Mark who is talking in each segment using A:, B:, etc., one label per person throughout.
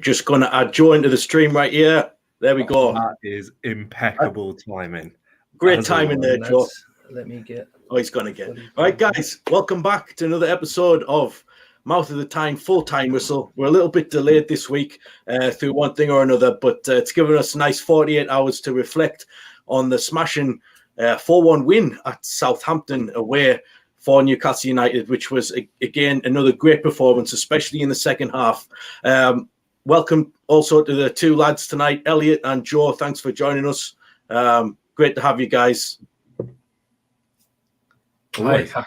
A: just going to add Joe into the stream right here. There we go.
B: That is impeccable timing.
A: Great timing there, Joe.
C: Let me get.
A: Oh, he's gone again. All right, guys, welcome back to another episode of Mouth of the Tyne, Full-Tyne Whistle. We're a little bit delayed this week through one thing or another, but it's given us a nice 48 hours to reflect on the smashing 4-1 win at Southampton away for Newcastle United, which was, again, another great performance, especially in the second half. Welcome also to the two lads tonight, Elliott and Joe. Thanks for joining us. Great to have you guys.
C: Always a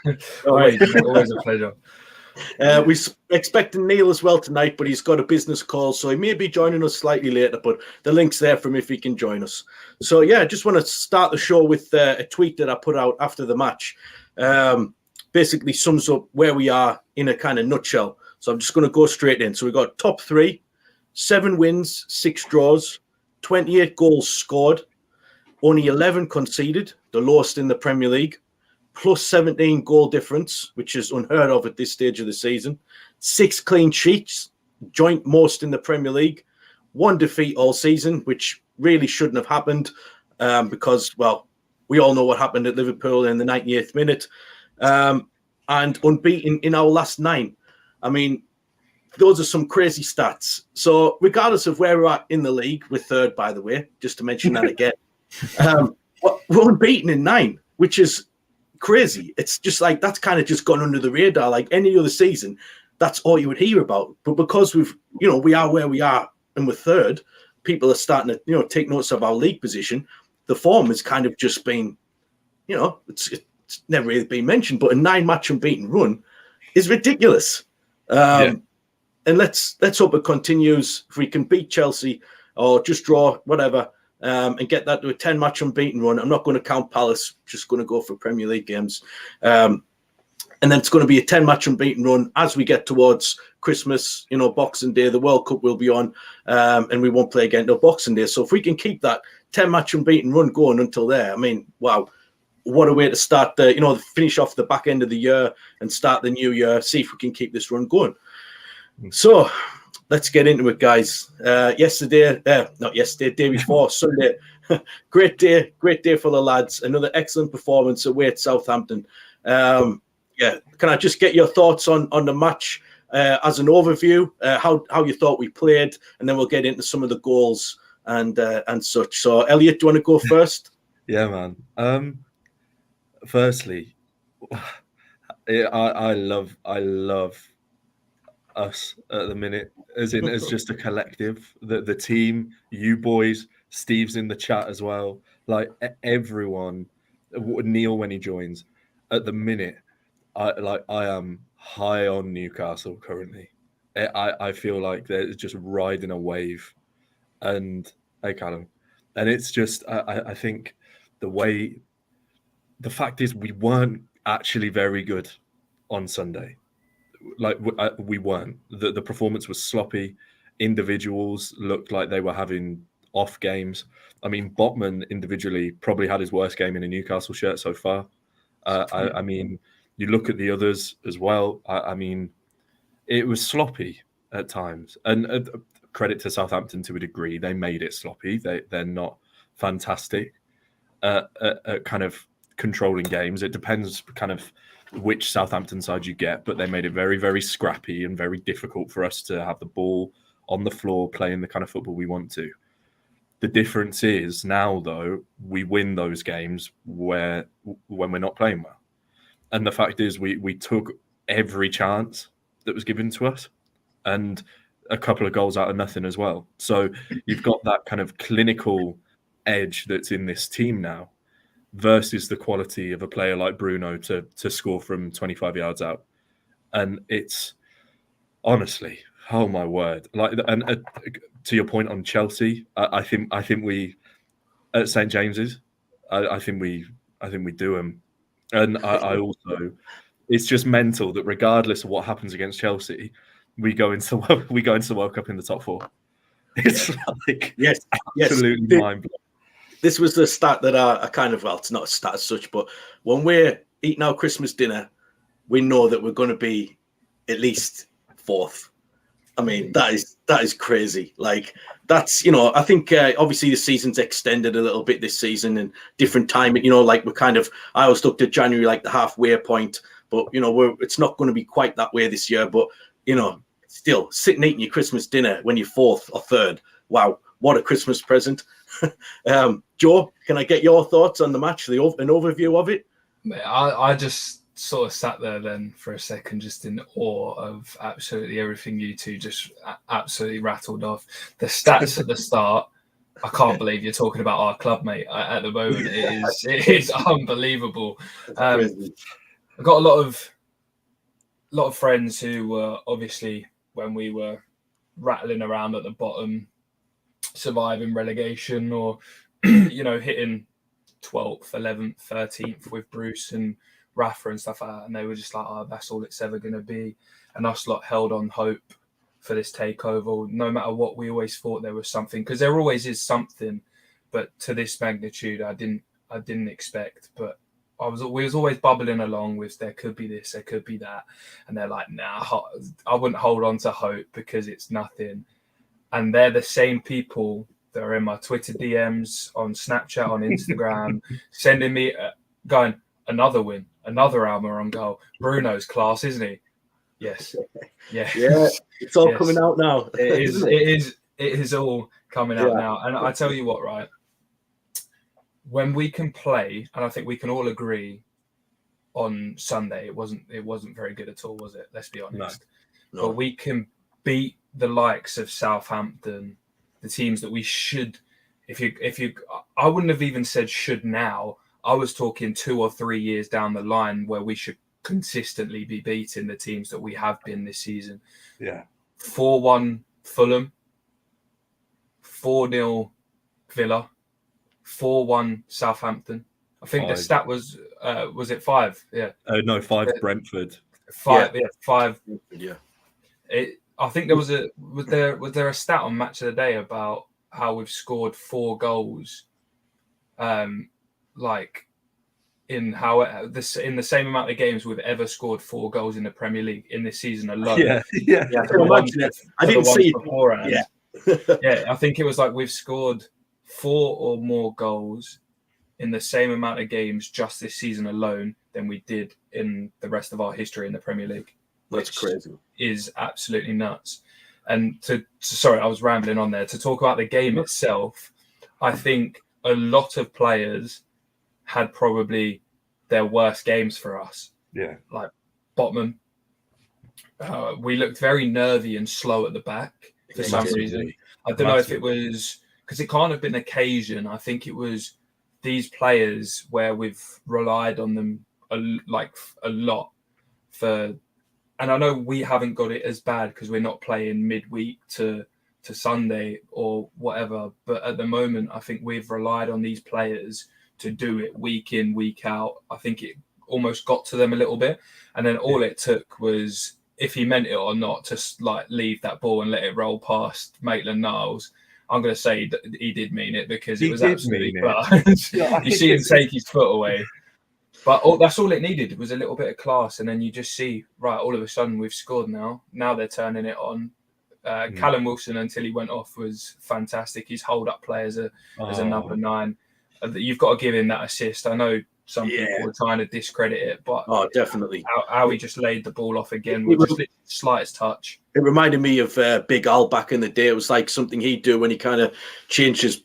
C: pleasure.
A: We're expecting Neil as well tonight, but he's got a business call, so he may be joining us slightly later, but the link's there for him if he can join us. So, yeah, I just want to start the show with a tweet that I put out after the match. Basically sums up where we are in a kind of nutshell. So I'm just going to go straight in. So we've got top 3, 7 wins, 6 draws, 28 goals scored, only 11 conceded, the lowest in the Premier League, plus 17 goal difference, which is unheard of at this stage of the season, 6 clean sheets, joint most in the Premier League, 1 defeat all season, which really shouldn't have happened because, well, we all know what happened at Liverpool in the 98th minute, and unbeaten in our last 9. I mean, those are some crazy stats. So regardless of where we're at in the league, we're third, by the way, just to mention that again. We're unbeaten in 9, which is crazy. It's just like that's kind of just gone under the radar. Like any other season, that's all you would hear about. But because we are where we are and we're third, people are starting to take notice of our league position. The form has kind of just been, it's never really been mentioned. But a 9-match unbeaten run is ridiculous. And let's hope it continues. If we can beat Chelsea or just draw, whatever, and get that to a 10-match unbeaten run. I'm not going to count Palace, just going to go for Premier League games. And then it's going to be a 10-match unbeaten run as we get towards Christmas, Boxing Day. The World Cup will be on, and we won't play again until Boxing Day. So if we can keep that 10-match unbeaten run going until there, I mean, wow, what a way to start finish off the back end of the year and start the new year, see if we can keep this run going. So let's get into it, guys. Day before, Sunday. Great day for the lads. Another excellent performance away at Southampton. Can I just get your thoughts on the match as an overview, how you thought we played, and then we'll get into some of the goals and such. So, Elliott, do you want to go first?
B: Yeah, man. Firstly, I love us at the minute, as just a collective. The team, you boys, Steve's in the chat as well. Like everyone, Neil when he joins. At the minute, I am high on Newcastle currently. I feel like they're just riding a wave, and hey, Callum, and it's just I think the fact is we weren't actually very good on Sunday. Like we weren't. The performance was sloppy. Individuals looked like they were having off games. I mean, Botman individually probably had his worst game in a Newcastle shirt so far. I mean, you look at the others as well. I mean, it was sloppy at times. And credit to Southampton to a degree. They made it sloppy. They're not fantastic at kind of controlling games. It depends kind of which Southampton side you get, but they made it very, very scrappy and very difficult for us to have the ball on the floor playing the kind of football we want to. The difference is now, though, we win those games when we're not playing well. And the fact is we took every chance that was given to us and a couple of goals out of nothing as well. So you've got that kind of clinical edge that's in this team now versus the quality of a player like Bruno to score from 25 yards out. And it's honestly, oh my word. And to your point on Chelsea, I think we at St. James's, I think we do them. And I also, it's just mental that regardless of what happens against Chelsea, we go into the World Cup in the top 4. It's like absolutely mind-blowing.
A: This was the stat that I kind of, well, it's not a stat as such, but when we're eating our Christmas dinner, we know that we're going to be at least 4th. I mean, that is crazy. Like, that's, I think obviously the season's extended a little bit this season and different timing, like I always looked at January like the halfway point, but, it's not going to be quite that way this year. But, still sitting eating your Christmas dinner when you're fourth or third. Wow, what a Christmas present. Joe, can I get your thoughts on the match, an overview of it?
C: I just sort of sat there then for a second, just in awe of absolutely everything you two just absolutely rattled off. The stats at the start, I can't believe you're talking about our club, mate. At the moment, it is unbelievable. I've got a lot of friends who were obviously, when we were rattling around at the bottom, surviving relegation or hitting 12th, 11th, 13th with Bruce and Rafa and stuff like that, and they were just like, oh, that's all it's ever going to be. And us lot held on hope for this takeover. No matter what, we always thought there was something, because there always is something, but to this magnitude I didn't expect. But we was always bubbling along with, there could be this, there could be that, and they're like, nah, I wouldn't hold on to hope because it's nothing. And they're the same people that are in my Twitter DMs, on Snapchat, on Instagram, sending me going, another win, another Almiron goal. Bruno's class, isn't he? Yes. Yeah.
A: Yeah. It's all coming out now.
C: It is all coming out now. And I tell you what, right? When we can play, and I think we can all agree, on Sunday it wasn't very good at all, was it? Let's be honest. No. But we can beat the likes of Southampton, the teams that we should, I wouldn't have even said should now. I was talking 2 or 3 years down the line where we should consistently be beating the teams that we have been this season.
B: Yeah.
C: 4-1 Fulham, 4-0 Villa, 4-1 Southampton. I think the stat was it 5? Yeah.
B: No, 5 Brentford.
C: 5, yeah, 5.
A: Yeah.
C: I think there was there a stat on Match of the Day about how we've scored 4 goals, like in the same amount of games we've ever scored 4 goals in the Premier League in this season alone.
B: Yeah.
A: I didn't see it beforehand.
C: Yeah, I think it was like we've scored 4 or more goals in the same amount of games just this season alone than we did in the rest of our history in the Premier League.
A: That's crazy.
C: Is absolutely nuts. And sorry, I was rambling on there. To talk about the game itself, I think a lot of players had probably their worst games for us.
B: Yeah.
C: Like Botman. We looked very nervy and slow at the back for some reason. I don't know if it was because it can't have been occasion. I think it was these players where we've relied on them a lot for. And I know we haven't got it as bad because we're not playing midweek to Sunday or whatever. But at the moment, I think we've relied on these players to do it week in, week out. I think it almost got to them a little bit. And then all it took was, if he meant it or not, to leave that ball and let it roll past Maitland-Niles. I'm going to say that he did mean it because it was absolutely class. You see him take his foot away. But that's all it needed was a little bit of class. And then you just see, right, all of a sudden we've scored now. Now they're turning it on. Callum Wilson, until he went off, was fantastic. His hold-up play as a number 9. You've got to give him that assist. I know some people are trying to discredit it, but
A: definitely.
C: How he just laid the ball off again with just the slightest touch.
A: It reminded me of Big Al back in the day. It was like something he'd do when he kind of changed his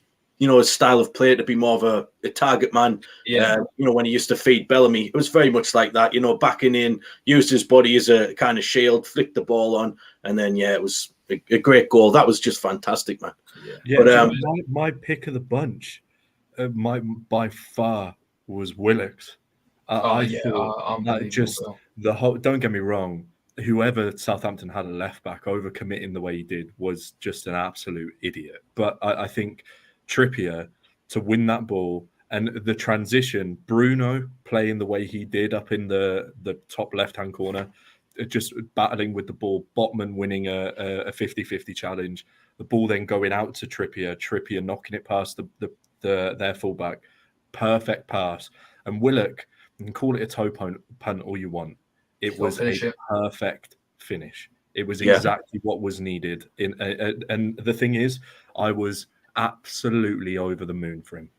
A: style of play to be more of a target man. Yeah. When he used to feed Bellamy, it was very much like that. Backing in, used his body as a kind of shield, flicked the ball on, and then it was a great goal. That was just fantastic, man.
B: Yeah. But my pick of the bunch, by far, was Willock's. I thought that just the whole. Don't get me wrong. Whoever Southampton had a left back overcommitting the way he did was just an absolute idiot. But I think Trippier to win that ball and the transition, Bruno playing the way he did up in the top left-hand corner, just battling with the ball, Botman winning a 50-50 challenge, the ball then going out to Trippier knocking it past their fullback, perfect pass. And Willock, you can call it a toe punt all you want. It was a perfect finish. It was exactly what was needed. And the thing is, I was absolutely over the moon for him.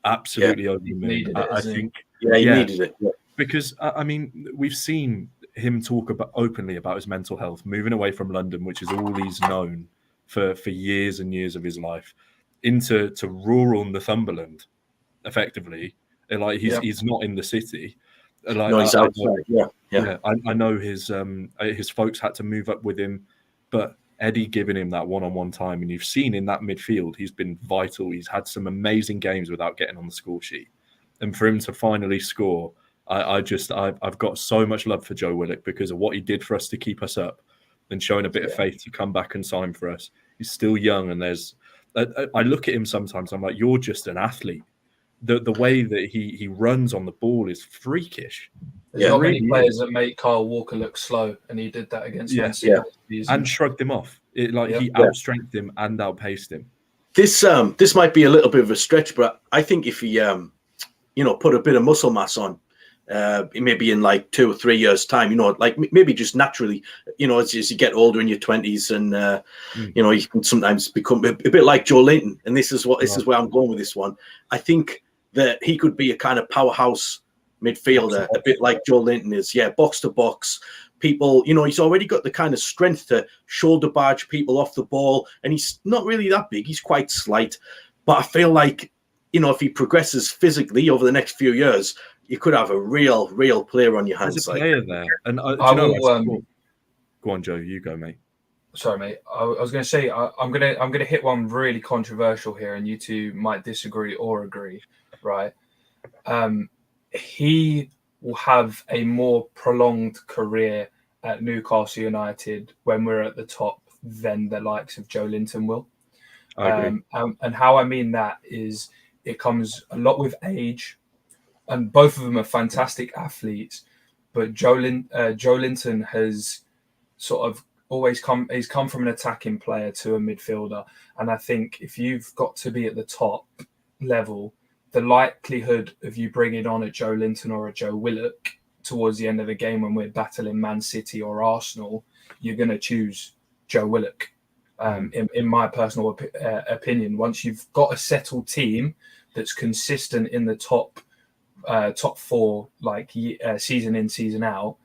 B: Absolutely over the moon. I think.
A: Yeah, he needed it. Yeah.
B: Because I mean, we've seen him talk openly about his mental health, moving away from London, which is all he's known for years and years of his life, into rural Northumberland, effectively. Like he's not in the city. Like,
A: no, he's outside. Yeah.
B: I know his folks had to move up with him, but Eddie giving him that one-on-one time, and you've seen in that midfield, he's been vital. He's had some amazing games without getting on the score sheet, and for him to finally score, I've got so much love for Joe Willock because of what he did for us to keep us up, and showing a bit of faith to come back and sign for us. He's still young, and I look at him sometimes. I'm like, you're just an athlete. The way that he runs on the ball is freakish.
C: There's not many players that make Kyle Walker look slow, and he did that against Man City.
B: And shrugged him off. He outstrengthed him and outpaced him.
A: This might be a little bit of a stretch, but I think if he put a bit of muscle mass on, maybe in like 2 or 3 years' time, like maybe just naturally, as you get older in your 20s, and you can sometimes become a bit like Joe Linton. And this is where I'm going with this one. I think that he could be a kind of powerhouse midfielder, a bit like Joe Linton is. Yeah, box to box. People, he's already got the kind of strength to shoulder barge people off the ball, and he's not really that big. He's quite slight, but I feel like, if he progresses physically over the next few years, you could have a real player on your hands.
B: There's a player there, and go on, Joe. You go, mate.
C: Sorry, mate. I was going to say I'm going to hit one really controversial here, and you two might disagree or agree, right? He will have a more prolonged career at Newcastle United when we're at the top than the likes of Joe Linton will.
B: I agree.
C: And how I mean that is it comes a lot with age, and both of them are fantastic athletes. But Joe Linton has sort of always come from an attacking player to a midfielder. And I think if you've got to be at the top level, the likelihood of you bringing on a Joe Linton or a Joe Willock towards the end of the game when we're battling Man City or Arsenal, you're going to choose Joe Willock. In my personal opinion, once you've got a settled team that's consistent in the top four, like season in, season out,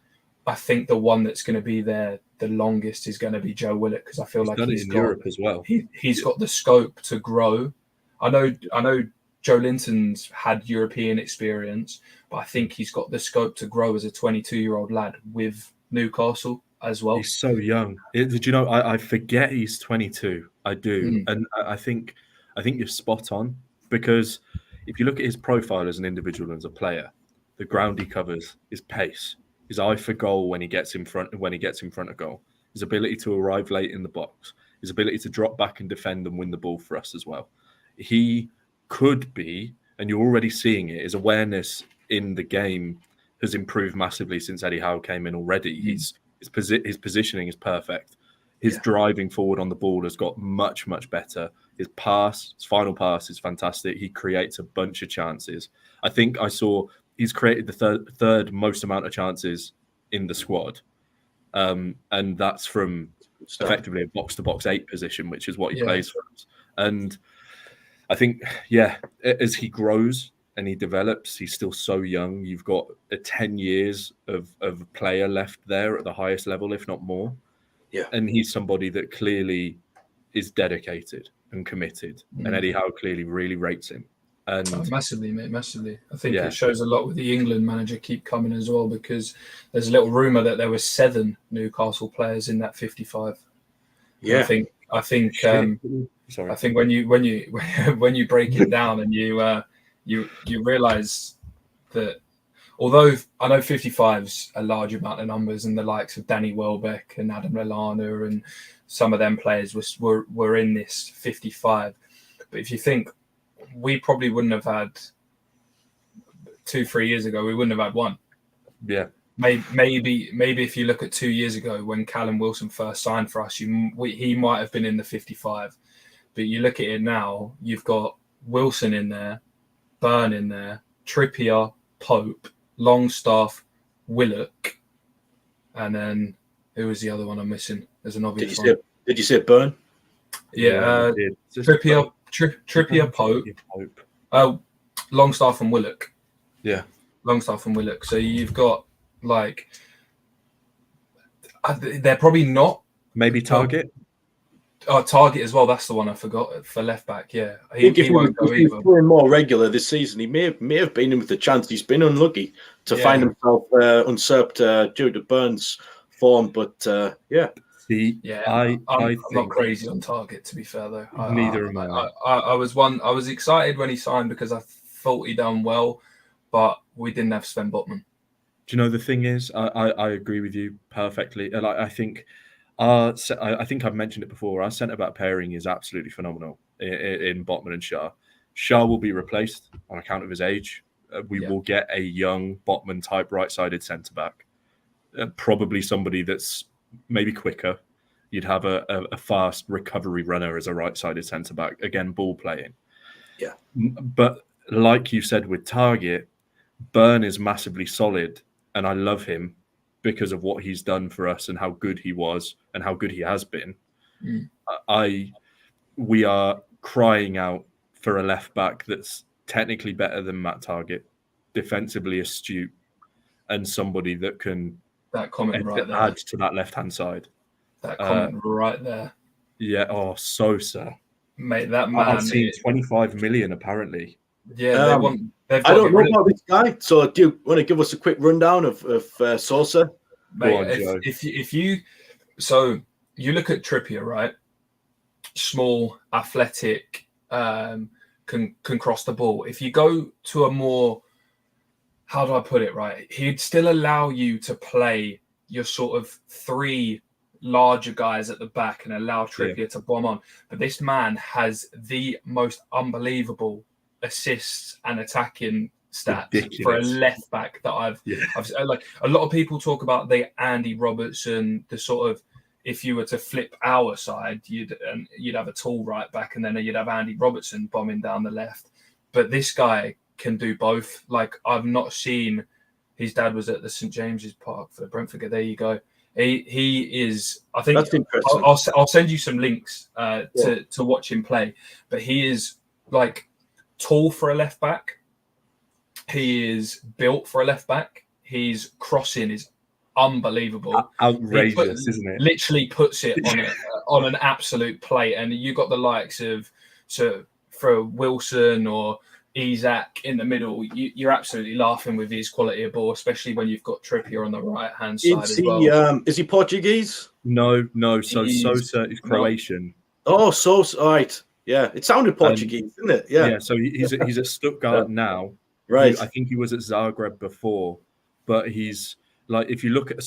C: I think the one that's going to be there the longest is going to be Joe Willock, because I feel like
B: he's got Europe as well.
C: He's got the scope to grow. I know Joe Linton's had European experience, but I think he's got the scope to grow as a 22-year-old lad with Newcastle as well.
B: He's so young. Did you know? I forget he's 22. I do, and I think you're spot on, because if you look at his profile as an individual and as a player, the ground he covers, his pace, his eye for goal when he gets in front of goal, his ability to arrive late in the box, his ability to drop back and defend and win the ball for us as well. He could be, and you're already seeing it, his awareness in the game has improved massively since Eddie Howe came in already. His positioning is perfect. His driving forward on the ball has got much, much better. His final pass is fantastic. He creates a bunch of chances. I think I saw he's created the third most amount of chances in the squad. And that's from effectively a box-to-box 8 position, which is what he plays for us. And I think, as he grows and he develops, he's still so young. You've got 10 years of player left there at the highest level, if not more. Yeah. And he's somebody that clearly is dedicated and committed. And Eddie Howe clearly really rates him. And
C: massively, mate, massively. I think it shows a lot with the England manager keep coming as well, because there's a little rumour that there were 7 Newcastle players in that 55. Yeah. I think when you break it down and you realise that although I know 55's a large amount of numbers, and the likes of Danny Welbeck and Adam Lallana and some of them players were in this 55, but if you think, we probably wouldn't have had 2-3 years ago, we wouldn't have had one.
B: Yeah.
C: Maybe if you look at 2 years ago when Callum Wilson first signed for us, he might have been in the 55. But you look at it now, you've got Wilson in there, Byrne in there, Trippier, Pope, Longstaff, Willock, and then Who was the other one I'm missing? There's an obvious
A: one. Did you say Burn?
C: Yeah, Trippier, Pope. Oh, Longstaff and Willock.
B: Yeah,
C: Longstaff and Willock. So you've got like they're probably not.
B: Maybe Target.
C: Target as well. That's the one I forgot for left back. Yeah, he won't go either.
A: He's playing more regular this season. He may have been in with the chance. He's been unlucky to find himself usurped due to Burns' form. But yeah.
C: I'm not crazy on Target, to be fair though.
B: Neither am I.
C: I was excited when he signed because I thought he done well, but we didn't have Sven Botman.
B: Do you know the thing is, I agree with you perfectly. I think I've mentioned it before. Our centre back pairing is absolutely phenomenal in Botman and Shah. Shah will be replaced on account of his age. We will get a young Botman type right-sided centre back, probably somebody that's maybe quicker. You'd have a fast recovery runner as a right-sided centre back. Again, ball playing.
A: Yeah,
B: but like you said with Target, Burn is massively solid, and I love him because of what he's done for us and how good he was and how good he has been. We are crying out for a left back that's technically better than Matt Target, defensively astute, and somebody that can
C: add
B: to that left-hand side.
C: That comment right there.
B: Yeah. Oh, Sosa.
C: Mate, that man.
B: I've seen 25 million apparently.
C: Yeah,
A: I don't know about this guy. So do you want to give us a quick rundown of Sosa?
C: Mate, if you look at Trippier, right? Small, athletic, can cross the ball. If you go to a more, how do I put it right? He'd still allow you to play your sort of three larger guys at the back and allow Trippier to bomb on. But this man has the most unbelievable assists and attacking stats for a left back that I've like. A lot of people talk about the Andy Robertson, the sort of, if you were to flip our side, you'd have a tall right back and then you'd have Andy Robertson bombing down the left. But this guy can do both. Like, I've not seen, his dad was at the St James's Park for Brentford. There you go. He is. I think
A: that's interesting.
C: I'll send you some links to watch him play. But he is like tall for a left back. He is built for a left back. His crossing is unbelievable,
B: outrageous, isn't it?
C: Literally puts it on an absolute plate. And you got the likes of for Wilson or Isak in the middle. You're absolutely laughing with his quality of ball, especially when you've got Trippier on the right hand side as well.
A: Is he Portuguese?
B: No. So Sosa is Croatian.
A: Oh, Sosa. All right. Yeah, it sounded Portuguese, didn't it? Yeah.
B: So he's at Stuttgart now.
A: Right.
B: I think he was at Zagreb before, but he's like, if you look at,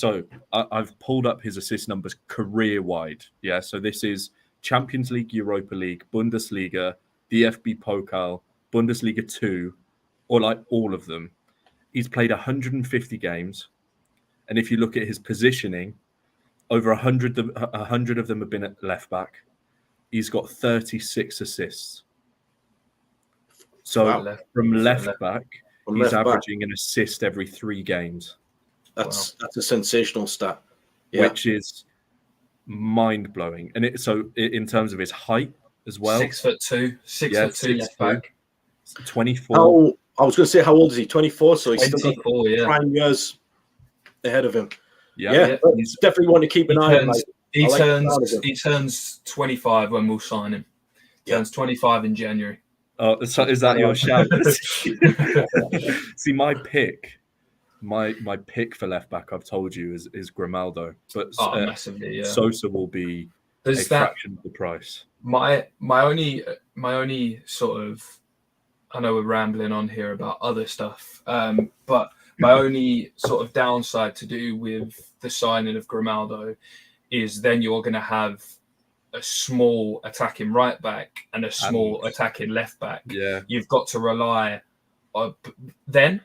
B: I've pulled up his assist numbers career wide. Yeah. So this is Champions League, Europa League, Bundesliga, DFB Pokal, Bundesliga 2, or like all of them. He's played 150 games. And if you look at his positioning, over 100 of them have been at left back. He's got 36 assists. So from left back, he's averaging an assist every 3 games.
A: That's a sensational stat. Yeah.
B: Which is mind-blowing. And in terms of his height as well.
C: 6'2", 6'2" left back.
B: 24.
A: I was going to say, how old is he? 24. So he's
C: 24,
A: still got 9 years ahead of him.
B: Yeah.
A: He's definitely one to keep an eye on.
C: He turns 25 when we'll sign him. Turns 25 in January.
B: Oh, so is that your shout? See, my pick for left back, I've told you, is Grimaldo, but
C: massively,
B: Sosa will be fraction of the price.
C: My only sort of, I know we're rambling on here about other stuff, but my only sort of downside to do with the signing of Grimaldo is then you're going to have a small attacking right back and a small attacking left back.
B: Yeah,
C: you've got to rely on. Then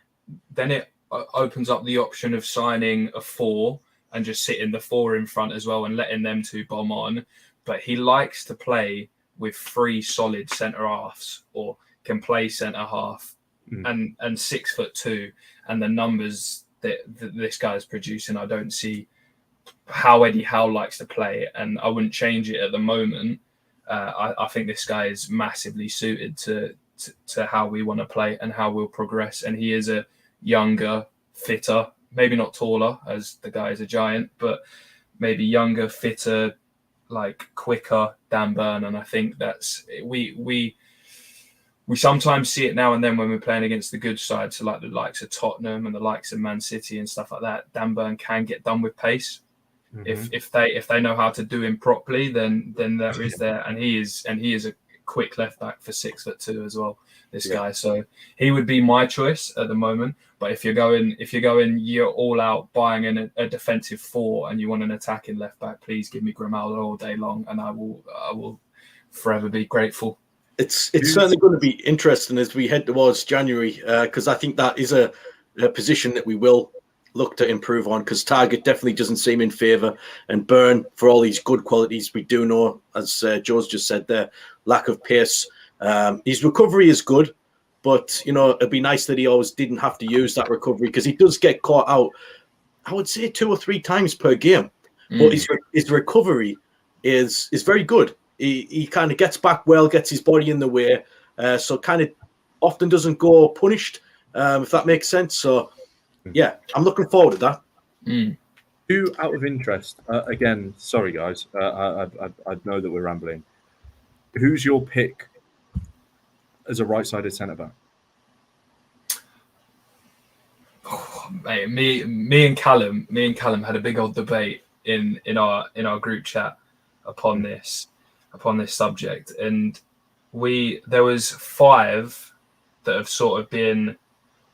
C: it opens up the option of signing a 4 and just sitting the 4 in front as well and letting them 2 bomb on. But he likes to play with 3 solid centre halves, or can play centre half, and 6'2", and the numbers that this guy is producing, I don't see how Eddie Howe likes to play, and I wouldn't change it at the moment. I think this guy is massively suited to how we want to play and how we'll progress. And he is a younger, fitter, maybe not taller, as the guy is a giant, but maybe younger, fitter, like quicker Dan Burn. And I think that's we sometimes see it now and then when we're playing against the good side, so like the likes of Tottenham and the likes of Man City and stuff like that. Dan Burn can get done with pace. If they know how to do him properly, then there is there, and he is a quick left back for 6'2" as well. This guy, so he would be my choice at the moment. But if you're going, you're all out buying a defensive 4 and you want an attacking left back, please give me Grimaldo all day long, and I will forever be grateful.
A: It's certainly going to be interesting as we head towards January, because I think that is a position that we will look to improve on, because Target definitely doesn't seem in favour, and Burn, for all these good qualities, we do know, as Joe's just said there, lack of pace. His recovery is good, but it'd be nice that he always didn't have to use that recovery, because he does get caught out, I would say 2 or 3 times per game. But his recovery is very good. He kind of gets back well, gets his body in the way, so kind of often doesn't go punished, if that makes sense. So yeah, I'm looking forward to that.
B: Who, out of interest, again, sorry guys, I know that we're rambling. Who's your pick as a right-sided centre back?
C: Oh, mate, me and Callum had a big old debate in our group chat upon this subject, and there was 5 that have sort of been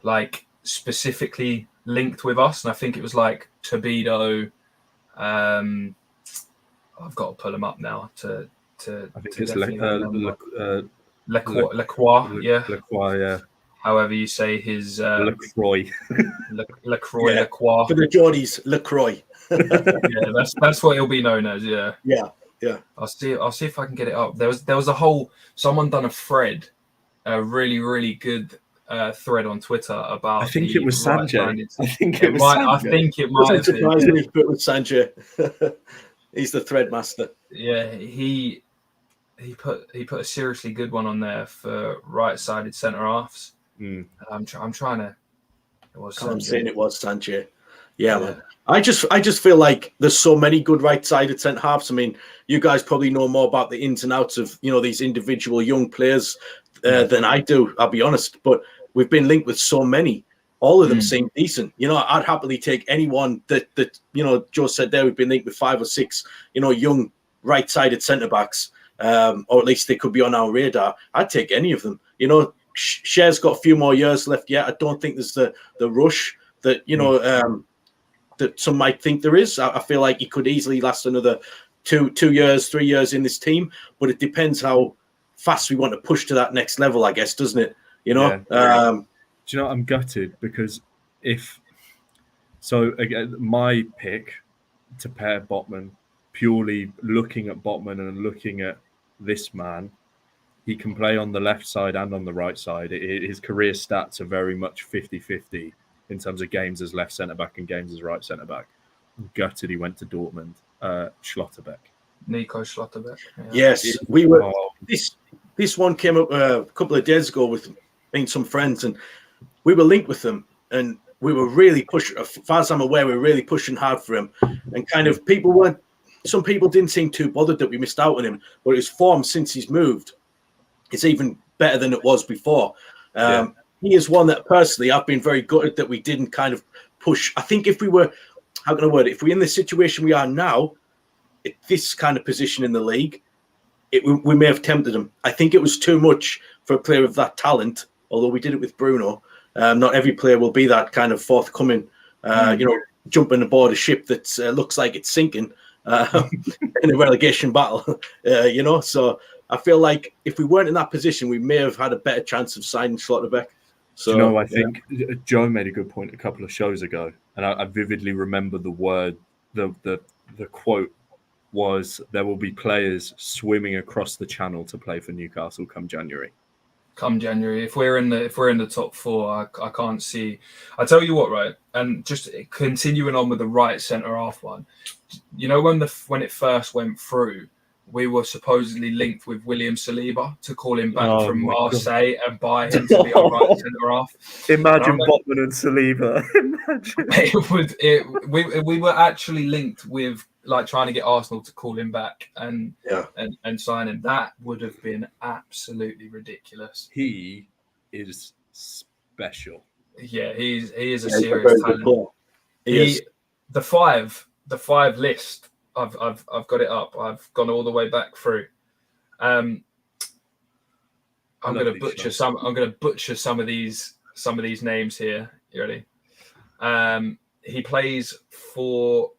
C: like specifically linked with us, and I think it was like Tobido. I've got to pull them up now to
B: I think
C: to
B: it's
C: Lacroix, yeah.
B: Lacroix, yeah.
C: However you say his
B: Lacroix.
C: Lacroix,
A: Yeah.
C: Lacroix.
A: For the Geordies, LaCroix.
C: Yeah, that's what he'll be known as. Yeah.
A: Yeah.
C: I'll see if I can get it up. There was a whole, someone done a thread, a really, really good thread on Twitter about.
B: I think it was Sanjay.
C: I think it might have
A: Doesn't surprise
C: been.
A: me if it was Sanjay. He's the thread master.
C: Yeah, he put a seriously good one on there for right-sided centre halves. I'm trying to. It was.
A: I'm saying it was Sanjay. Yeah, man. I just feel like there's so many good right-sided centre halves. I mean, you guys probably know more about the ins and outs of these individual young players than I do. I'll be honest, but we've been linked with so many. All of them seem decent. I'd happily take anyone that Joe said there. We've been linked with 5 or 6 young right-sided centre backs, or at least they could be on our radar. I'd take any of them. Cher's got a few more years left yet. I don't think there's the rush that that some might think there is. I feel like he could easily last another 2 years, 3 years in this team, but it depends how fast we want to push to that next level, I guess, doesn't it?
B: Do you know, I'm gutted because again, my pick to pair Botman, purely looking at Botman and looking at this man, he can play on the left side and on the right side. His career stats are very much 50-50 in terms of games as left centre-back and games as right centre-back. I'm gutted he went to Dortmund. Schlotterbeck.
C: Nico Schlotterbeck. Yeah.
A: Yes, we were. This one came up a couple of days ago with some friends, and we were linked with them, and we were really pushing. As far as I'm aware, we were really pushing hard for him, and kind of some people didn't seem too bothered that we missed out on him, but his form since he's moved, it's even better than it was before. He is one that personally I've been very gutted that we didn't kind of push. I think if we were, how can I word it? If we're in the situation we are now, at this kind of position in the league, we may have tempted him. I think it was too much for a player of that talent, although we did it with Bruno. Not every player will be that kind of forthcoming, jumping aboard a ship that looks like it's sinking in a relegation battle, So I feel like if we weren't in that position, we may have had a better chance of signing Schlotterbeck. So,
B: I think Joe made a good point a couple of shows ago, and I vividly remember the word, the quote was, "There will be players swimming across the channel to play for Newcastle come January."
C: come January. If we're in the top four, I can't see. I tell you what, right, and just continuing on with the right centre half one. You know, when it first went through, we were supposedly linked with William Saliba to call him back from Marseille and buy him to be our right centre half.
B: Imagine Botman and Saliba.
C: We were actually linked with like trying to get Arsenal to call him back and sign him. That would have been absolutely ridiculous.
B: He is special.
C: Yeah, he is a serious talent. The five list. I've got it up. I've gone all the way back through. I'm going to butcher some. I'm going to butcher some of these names here. You ready? He plays for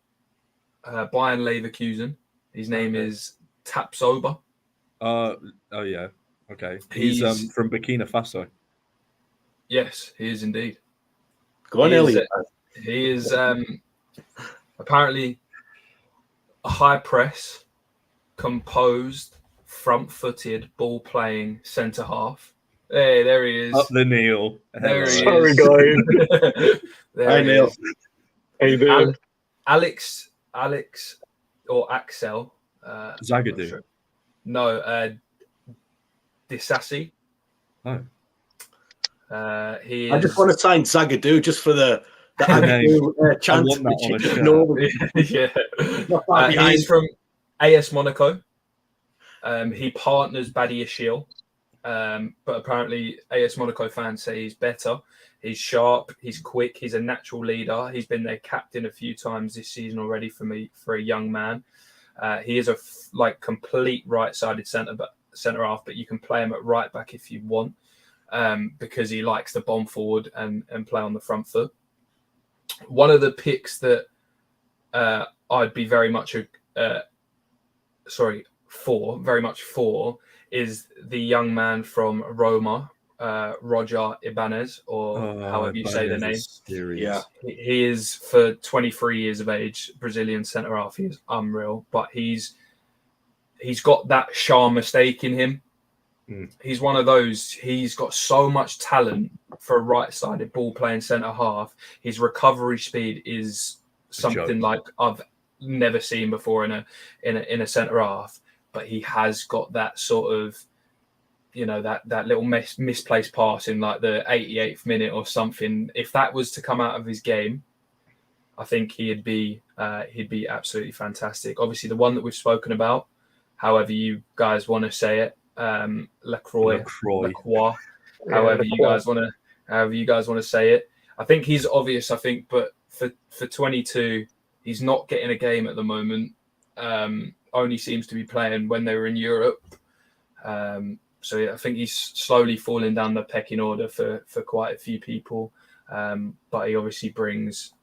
C: Bayern Leverkusen. His name is Tapsoba.
B: Oh yeah. Okay. He's from Burkina Faso.
C: Yes, he is indeed.
A: Go on, Elliott.
C: He is apparently a high press, composed, front-footed, ball-playing centre half. Hey, there he is.
B: Up the Neil.
C: There he
D: Sorry,
C: is.
D: guys.
C: There
A: Hi, Neil.
D: How you doing?
C: Alex, or Axel.
B: Zagadou.
C: Sure. No, Disassi.
B: Oh.
C: He is...
A: I just want to sign Zagadou just for the chant.
B: I want that on a shirt.
C: Yeah. He's from AS Monaco. He partners Badiashile. But apparently AS Monaco fans say he's better. He's sharp. He's quick. He's a natural leader. He's been their captain a few times this season already for a young man. He is a complete right-sided centre half, but you can play him at right back if you want, because he likes to bomb forward and play on the front foot. One of the picks that I'd be very much for is the young man from Roma, Roger Ibanez, or however you say the name.
A: Yeah,
C: he is, for 23 years of age, Brazilian centre half. He is unreal, but he's got that Shah mistake in him. He's one of those. He's got so much talent for a right-sided ball-playing centre half. His recovery speed is something like I've never seen before in a centre half. But he has got that sort of, that little misplaced pass in like the 88th minute or something. If that was to come out of his game, I think he'd be absolutely fantastic. Obviously, the one that we've spoken about, however you guys want to say it, Lacroix, however you guys want to say it. I think he's obvious. But for 22, he's not getting a game at the moment. Only seems to be playing when they were in Europe. So I think he's slowly falling down the pecking order for quite a few people. But he obviously brings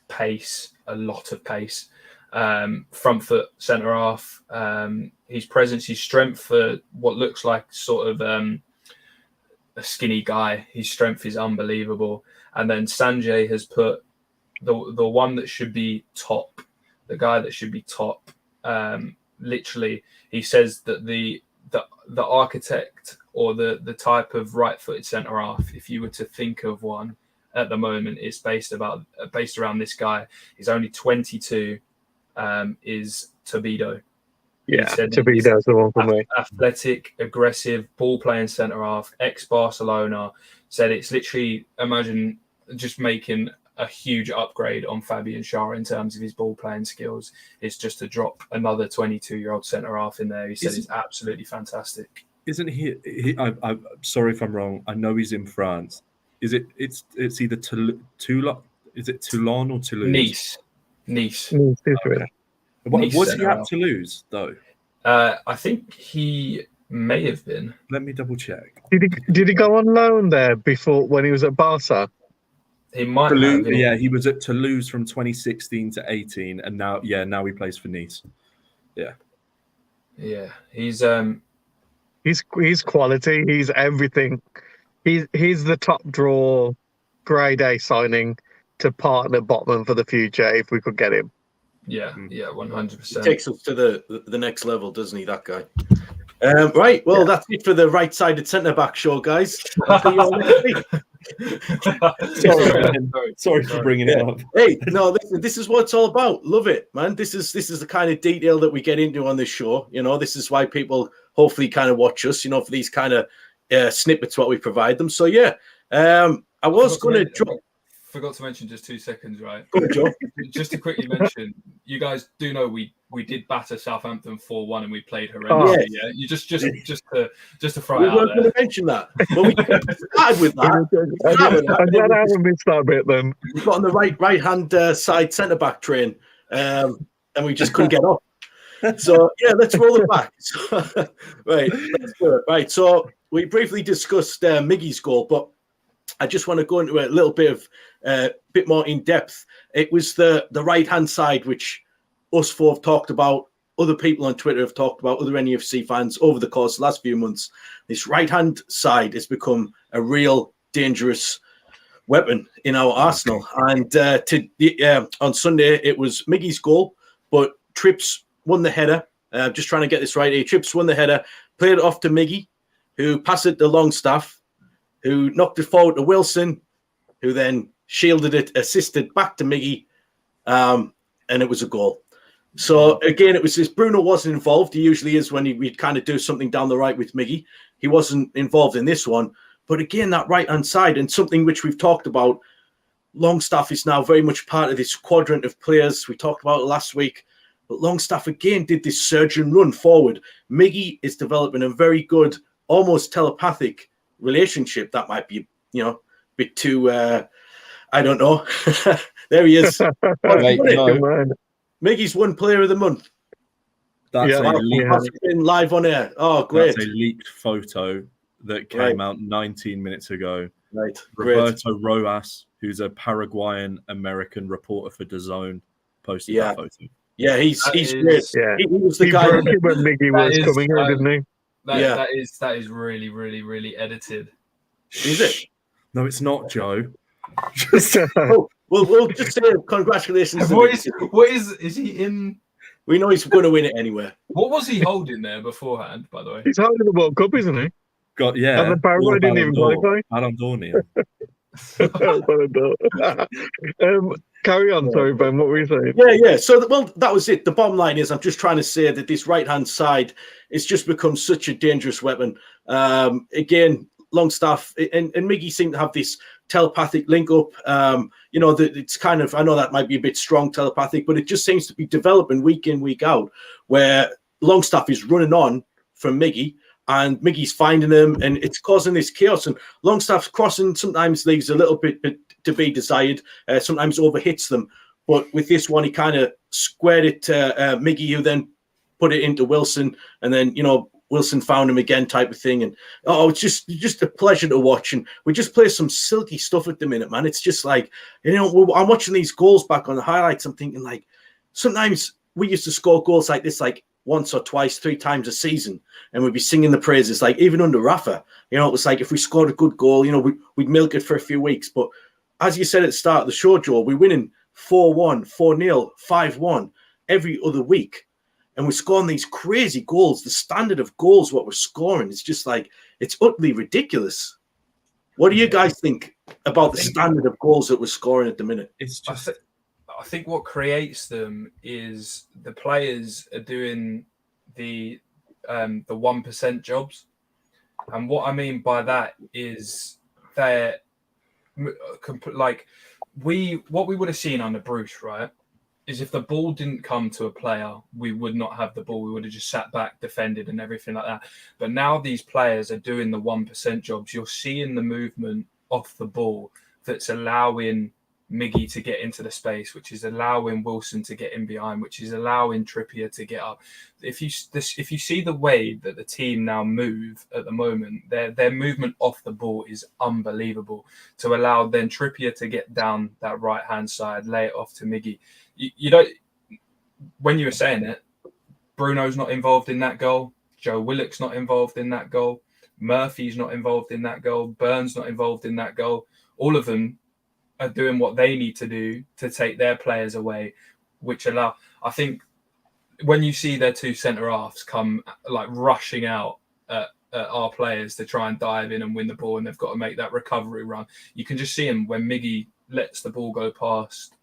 C: pace, a lot of pace. Front foot centre half. His presence, his strength for what looks like sort of a skinny guy. His strength is unbelievable. And then Sanjay has put the one that should be top. The guy that should be top. Literally, he says that the architect or the type of right-footed centre half, if you were to think of one at the moment, is based around this guy. He's only 22. Is Tobido.
D: Yeah, Tobido's the one for me.
C: Athletic, aggressive, ball-playing centre half, ex-Barcelona. Said it's literally, imagine just making a huge upgrade on Fabian Schär in terms of his ball playing skills. It's just to drop another 22-year-old centre half in there. He said it's absolutely fantastic.
B: Isn't he? I'm sorry if I'm wrong. I know he's in France. It's either Toulon? Is it Toulon or Toulouse?
C: Nice.
B: Was he at Toulouse though?
C: I think he may have been.
B: Let me double check.
D: Did he go on loan there before when he was at Barca?
C: He might
B: Toulouse,
C: have.
B: Yeah, he was at Toulouse from 2016 to 18, and now he plays for Nice. Yeah.
D: He's quality. He's everything. He's the top draw, grade A signing to partner Botman for the future if we could get him.
C: Yeah, 100%.
A: Takes us to the next level, doesn't he, that guy? Right, well, that's it for the right-sided centre-back show, guys. I'll see you all next week.
B: Sorry for bringing it up.
A: Hey, no, this is what it's all about. Love it, man. This is the kind of detail that we get into on this show. You know, this is why people hopefully kind of watch us, you know, for these kind of snippets what we provide them. So, yeah, I was going to drop...
C: Forgot to mention just 2 seconds, right?
A: Go on, Joe.
C: Just to quickly mention, you guys do know we did batter Southampton 4-1 and we played horrendously. Yeah, you just to throw it out there. We weren't
A: going to mention that, but we started with that.
D: I'm glad I haven't missed that bit then.
A: We got on the right hand side centre back train, and we just couldn't get off. So yeah, let's roll it back. Right, let's do it. Right, so we briefly discussed Miggy's goal, but I just want to go into a little bit more in depth. It was the right hand side, which us four have talked about. Other people on Twitter have talked about. Other NUFC fans over the course of the last few months. This right hand side has become a real dangerous weapon in our arsenal. And on Sunday it was Miggy's goal, but Trips won the header. Just trying to get this right here. Trips won the header, played it off to Miggy, who passed it to Longstaff, who knocked it forward to Wilson, who then shielded it, assisted back to Miggy, and it was a goal. So, again, it was this. Bruno wasn't involved. He usually is when we'd kind of do something down the right with Miggy. He wasn't involved in this one. But, again, that right-hand side, and something which we've talked about, Longstaff is now very much part of this quadrant of players. We talked about it last week. But Longstaff, again, did this surge and run forward. Miggy is developing a very good, almost telepathic relationship. That might be, a bit too, I don't know. There he is. Miggy's won Player of the Month.
B: That's
A: live on air. Oh, great.
B: That's a leaked photo that came out 19 minutes ago.
A: Right.
B: Roberto Roas, who's a Paraguayan-American reporter for DAZN, posted that photo.
A: Yeah, he's great. Yeah. He was the guy
D: when Miggy was coming here, didn't he?
C: That is really, really, really edited.
A: Is it?
B: No, it's not, Joe.
A: We'll just say congratulations.
C: What is he in?
A: We know he's going to win it anywhere.
C: What was he holding there beforehand, by the way?
D: He's holding the World Cup, isn't he? And the Paraguay didn't even qualify. Carry on, sorry, Ben. What were you saying?
A: Yeah. So, that was it. The bottom line is, I'm just trying to say that this right-hand side has just become such a dangerous weapon. Again, Longstaff and Miggy seem to have this telepathic link-up. It's kind of, I know that might be a bit strong telepathic, but it just seems to be developing week in, week out, where Longstaff is running on from Miggy, and Miggy's finding him, and it's causing this chaos. And Longstaff's crossing sometimes leaves a little bit to be desired, sometimes overhits them. But with this one, he kind of squared it to Miggy, who then put it into Wilson, and then, Wilson found him again type of thing. And, it's just a pleasure to watch. And we just play some silky stuff at the minute, man. It's just like, I'm watching these goals back on the highlights. I'm thinking, like, sometimes we used to score goals like this, like, once or twice, 3 times a season, and we'd be singing the praises. Like, even under Rafa, it was like, if we scored a good goal, we'd milk it for a few weeks. But as you said at the start of the show, Joe, we're winning 4-1, 4-0, 5-1 every other week. And we're scoring these crazy goals. The standard of goals, what we're scoring, is just like, it's utterly ridiculous. What do you guys think about the standard of goals that we're scoring at the minute?
C: It's just, I think what creates them is the players are doing the 1% jobs. And what I mean by that is they're like, what we would have seen under Bruce, right, is if the ball didn't come to a player, we would not have the ball. We would have just sat back, defended, and everything like that. But now these players are doing the 1% jobs. You're seeing the movement off the ball that's allowing Miggy to get into the space, which is allowing Wilson to get in behind, which is allowing Trippier to get up. If you see the way that the team now move at the moment, their movement off the ball is unbelievable. To allow then Trippier to get down that right hand side, lay it off to Miggy. You don't. When you were saying it, Bruno's not involved in that goal. Joe Willock's not involved in that goal. Murphy's not involved in that goal. Burns not involved in that goal. All of them are doing what they need to do to take their players away, which allow. I think when you see their two centre halves come like rushing out at our players to try and dive in and win the ball, and they've got to make that recovery run, you can just see them when Miggy lets the ball go past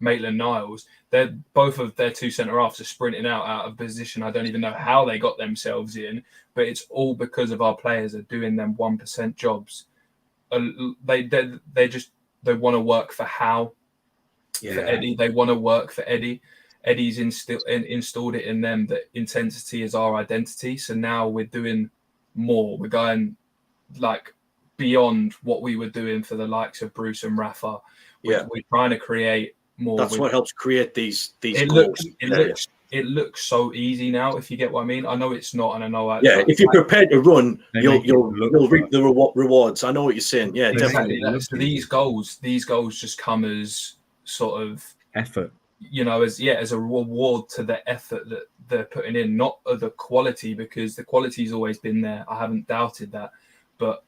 C: Maitland-Niles. Both of their two centre halves are sprinting out of position. I don't even know how they got themselves in, but it's all because of our players are doing them 1% jobs. They want to work for Howe. For Eddie, they want to work for Eddie. Eddie's installed it in them that intensity is our identity. So now we're doing more. We're going like beyond what we were doing for the likes of Bruce and Rafa. We're trying to create more.
A: That's what helps create these goals.
C: It looks so easy now, if you get what I mean. I know it's not, and I know.
A: If you're prepared to run, you'll reap the rewards. I know what you're saying. Yeah,
C: exactly. So these goals just come as sort of
B: effort.
C: As a reward to the effort that they're putting in, not the quality, because the quality's always been there. I haven't doubted that, but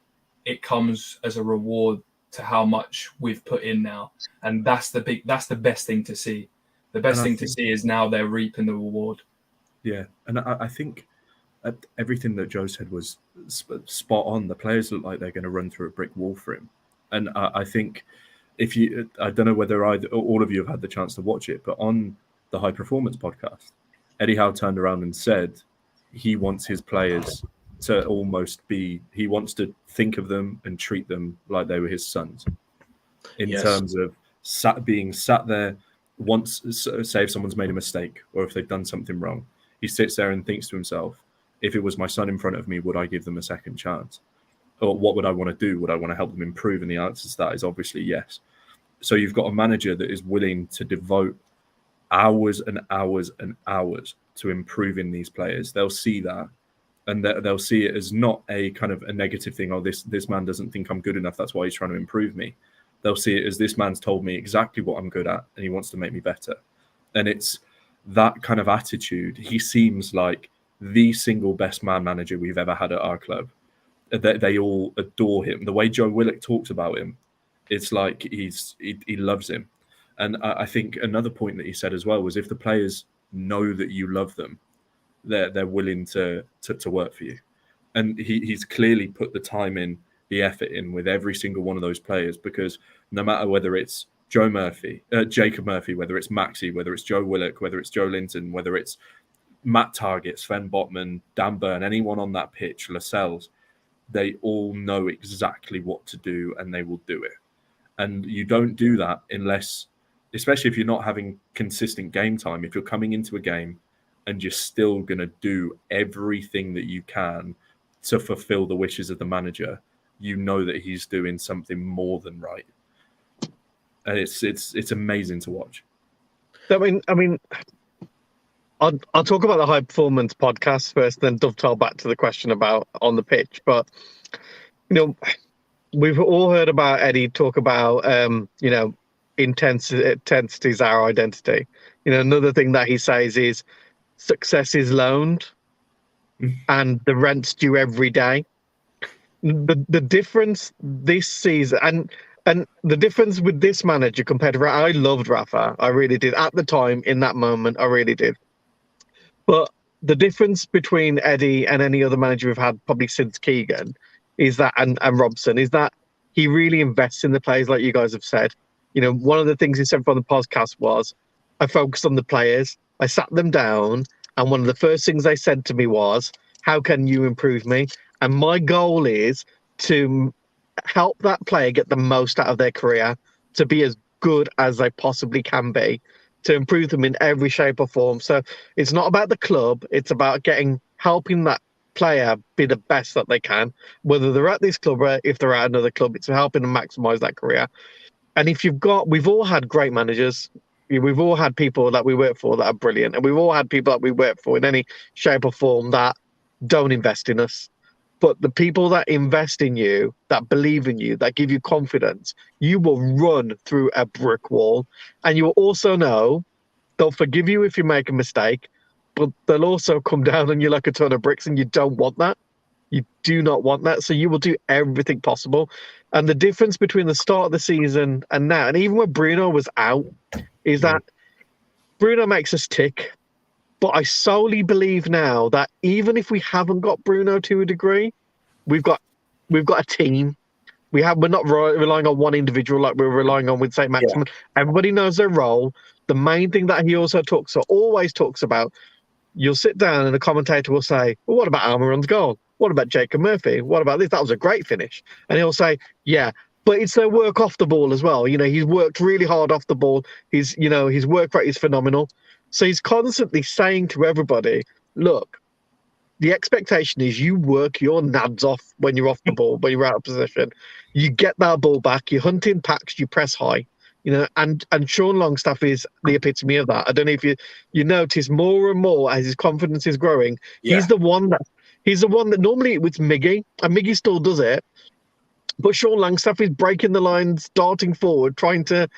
C: it comes as a reward to how much we've put in now, and that's the best thing to see. The best thing to see is now they're reaping the reward.
B: Yeah, and I think everything that Joe said was spot on. The players look like they're going to run through a brick wall for him, and I think. I don't know whether all of you have had the chance to watch it, but on the High Performance podcast, Eddie Howe turned around and said he wants his players to he wants to think of them and treat them like they were his sons. In terms of being sat there, say if someone's made a mistake or if they've done something wrong, he sits there and thinks to himself, if it was my son in front of me, would I give them a second chance? Or what would I want to do? Would I want to help them improve? And the answer to that is obviously yes. So you've got a manager that is willing to devote hours and hours and hours to improving these players. They'll see that, and they'll see it as not a kind of a negative thing. Oh, this man doesn't think I'm good enough. That's why he's trying to improve me. They'll see it as this man's told me exactly what I'm good at, and he wants to make me better. And it's that kind of attitude. He seems like the single best man manager we've ever had at our club. They all adore him. The way Joe Willock talks about him, it's like he loves him. And I think another point that he said as well was if the players know that you love them, they're willing to work for you. And he's clearly put the time in, the effort in with every single one of those players, because no matter whether it's Jacob Murphy, whether it's Maxi, whether it's Joe Willock, whether it's Joe Linton, whether it's Matt Targett, Sven Botman, Dan Burn, anyone on that pitch, Lascelles, they all know exactly what to do and they will do it. And you don't do that unless, especially if you're not having consistent game time, if you're coming into a game and you're still going to do everything that you can to fulfill the wishes of the manager, you know that he's doing something more than right. And it's amazing to watch.
D: I mean, I'll talk about the High Performance podcast first, then dovetail back to the question about on the pitch. But, we've all heard about Eddie talk about, intensity is our identity. Another thing that he says is success is loaned and the rent's due every day. The difference this season and the difference with this manager compared to Rafa, I loved Rafa. I really did. At the time, in that moment, I really did. But the difference between Eddie and any other manager we've had probably since Keegan is that, and Robson, is that he really invests in the players, like you guys have said. One of the things he said from the podcast was, I focused on the players. I sat them down, and one of the first things they said to me was, how can you improve me? And my goal is to help that player get the most out of their career, to be as good as they possibly can be, to improve them in every shape or form. So it's not about the club. It's about helping that player be the best that they can, whether they're at this club or if they're at another club. It's helping them maximize that career. And we've all had great managers. We've all had people that we work for that are brilliant. And we've all had people that we work for in any shape or form that don't invest in us. But the people that invest in you, that believe in you, that give you confidence, you will run through a brick wall. And you will also know they'll forgive you if you make a mistake, but they'll also come down on you like a ton of bricks, and you don't want that. You do not want that. So you will do everything possible. And the difference between the start of the season and now, and even when Bruno was out, is that Bruno makes us tick, but I solely believe now that even if we haven't got Bruno to a degree, we've got a team. We're not relying on one individual like we're relying on with St. Maximin. Yeah. Everybody knows their role. The main thing that he also always talks about, you'll sit down and the commentator will say, well, what about Almiron's goal? What about Jacob Murphy? What about this? That was a great finish. And he'll say, yeah, but it's their work off the ball as well. He's worked really hard off the ball. His work rate is phenomenal. So he's constantly saying to everybody, look, the expectation is you work your nads off when you're off the ball, when you're out of position. You get that ball back, you hunt in packs, you press high. And Sean Longstaff is the epitome of that. I don't know if you notice more and more as his confidence is growing. Yeah. He's the one that normally it's Miggy, and Miggy still does it. But Sean Longstaff is breaking the lines, darting forward, trying to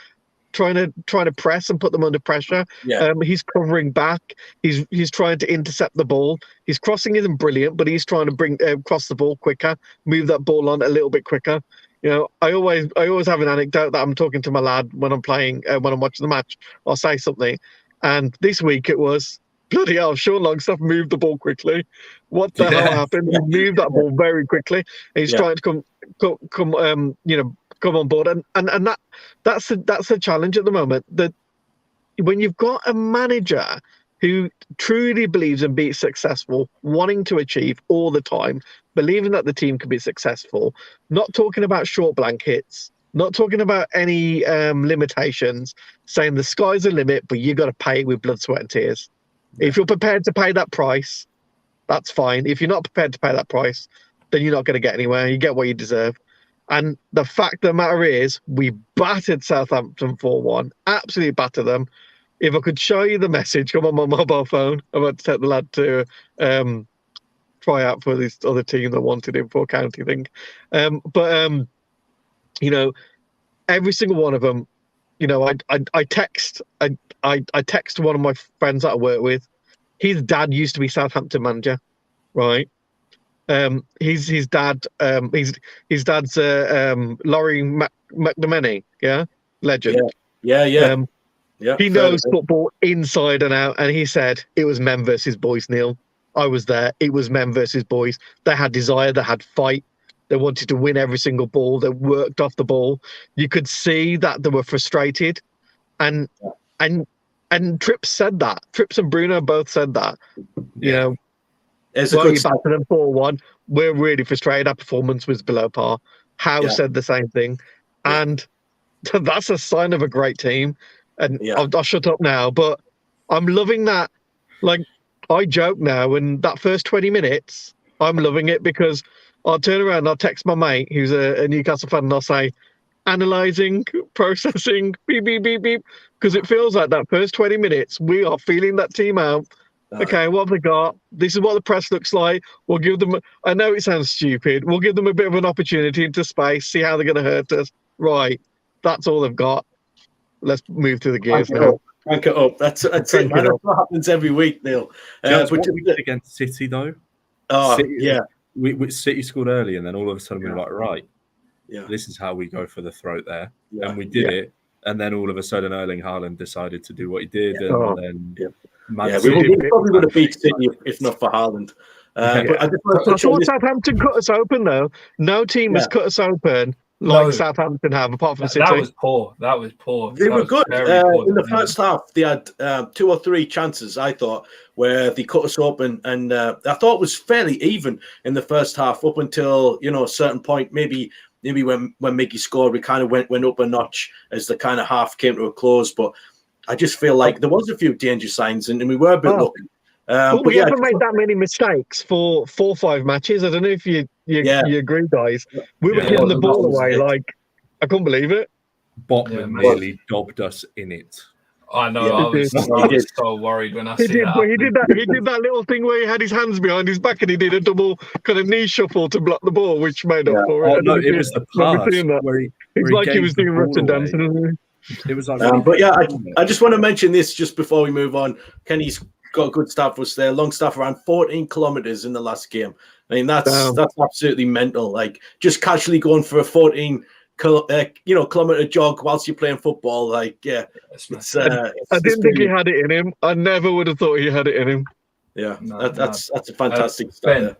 D: press and put them under pressure. Yeah. He's covering back. He's trying to intercept the ball. His crossing isn't brilliant, but he's trying to cross the ball quicker, move that ball on a little bit quicker. I always have an anecdote that I'm talking to my lad when I'm playing, when I'm watching the match. I'll say something, and this week it was, bloody hell, Sean Longstaff moved the ball quickly. What the hell happened? He moved that ball very quickly. And he's trying to come on board, and that's the challenge at the moment. That when you've got a manager who truly believes in being successful, wanting to achieve all the time, believing that the team can be successful, not talking about short blank hits, not talking about any limitations, saying the sky's the limit, but you got to pay it with blood, sweat, and tears. Yeah. If you're prepared to pay that price, that's fine. If you're not prepared to pay that price, then you're not going to get anywhere. You get what you deserve. And the fact of the matter is, we battered Southampton 4-1, absolutely battered them. If I could show you the message, come on my mobile phone. I'm about to take the lad to try out for this other team that wanted him for a county thing. Every single one of them, I text one of my friends that I work with. His dad used to be Southampton manager, right? His dad's Laurie McNamee, legend.
A: Yeah.
D: He knows football inside and out, and he said it was men versus boys, Neil. I was there. It was men versus boys. They had desire, they had fight. They wanted to win every single ball. They worked off the ball. You could see that they were frustrated. And Trips said that. Trips and Bruno both said that.
A: It's a good
D: back to them 4-1. We're really frustrated. Our performance was below par. Howe said the same thing. And that's a sign of a great team. And I'll shut up now, but I'm loving that. Like, I joke now, and that first 20 minutes, I'm loving it because I'll turn around and I'll text my mate who's a Newcastle fan and I'll say, analysing, processing, beep, beep, beep, beep. Because it feels like that first 20 minutes, we are feeling that team out. Okay, what have they got? This is what the press looks like. We'll give them, I know it sounds stupid, we'll give them a bit of an opportunity into space, see how they're going to hurt us. Right, that's all they've got. Let's move to the gears now.
A: Crank it up. That's it, man. That's what happens every week, Neil.
B: What we did against City, though.
A: Oh,
B: City, City scored early, and then all of a sudden we were like, right, this is how we go for the throat there. Yeah. And we did it. And then all of a sudden Erling Haaland decided to do what he did. And then
A: we probably would have beat City if not for Haaland. But I
D: thought Southampton cut us open, though. No team has cut us open like Southampton have, apart from City.
C: That was poor.
A: They were good. In the first half, they had 2 or 3 chances, I thought, where they cut us open. And I thought it was fairly even in the first half up until, a certain point, maybe when Miggy scored, we kind of went up a notch as the kind of half came to a close. But I just feel like there was a few danger signs and we were a bit lucky.
D: But we haven't made that many mistakes for 4 or 5 matches. I don't know if you agree, guys. We were giving the ball away like I couldn't believe it.
B: Botman nearly dobbed us in it.
C: I know. I was so worried when I see that.
D: He did that little thing where he had his hands behind his back and he did a double kind of knee shuffle to block the ball, which made up for it.
B: Oh, no, it was the pass
D: it's like he was doing Russian dancing.
B: It was like,
A: I just want to mention this just before we move on. Kenny's got a good stat for us there. Longstaff ran 14 kilometers in the last game. I mean, that's absolutely mental. Like, just casually going for a 14 kilometer jog whilst you're playing football. Like, yeah, it's,
D: I didn't think he had it in him. I never would have thought he had it in him.
A: Yeah, that's a fantastic start
C: Ben,
A: there.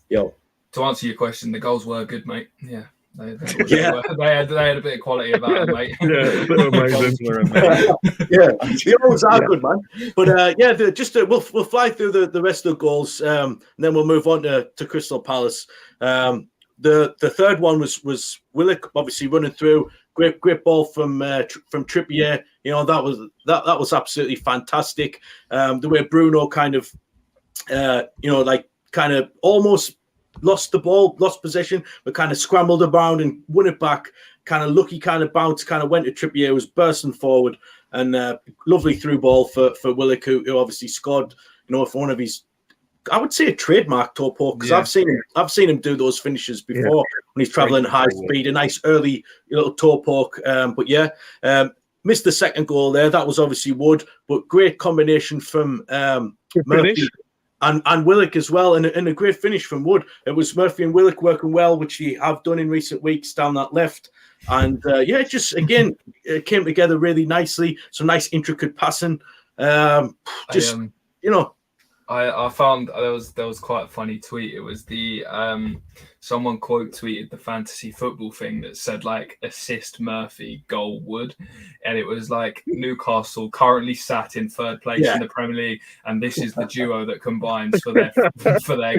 A: Yo,
C: to answer your question, the goals were good, mate. Yeah. They had a bit of quality about them, mate.
D: Yeah, they're amazing.
A: Yeah, they always are good, man. But we'll fly through the rest of the goals, and then we'll move on to Crystal Palace. The third one was Willock, obviously running through. Great ball from Trippier. That was absolutely fantastic. The way Bruno kind of almost lost the ball, lost possession, but kind of scrambled around and won it back. Kind of lucky, kind of bounce, kind of went to Trippier, was bursting forward, and lovely through ball for Willock, who obviously scored. For one of his, I would say, a trademark toe poke, because I've seen him do those finishes before when he's traveling high speed. A nice early little toe poke, missed the second goal there. That was obviously Wood, but great combination from Murphy. And Willock as well, and a great finish from Wood. It was Murphy and Willock working well, which they have done in recent weeks down that left. And it came together really nicely. Some nice intricate passing.
C: I found there was quite a funny tweet. It was the someone quote tweeted the fantasy football thing that said like assist Murphy, goal Wood, and it was like Newcastle currently sat in third place in the Premier League, and this is the duo that combines for their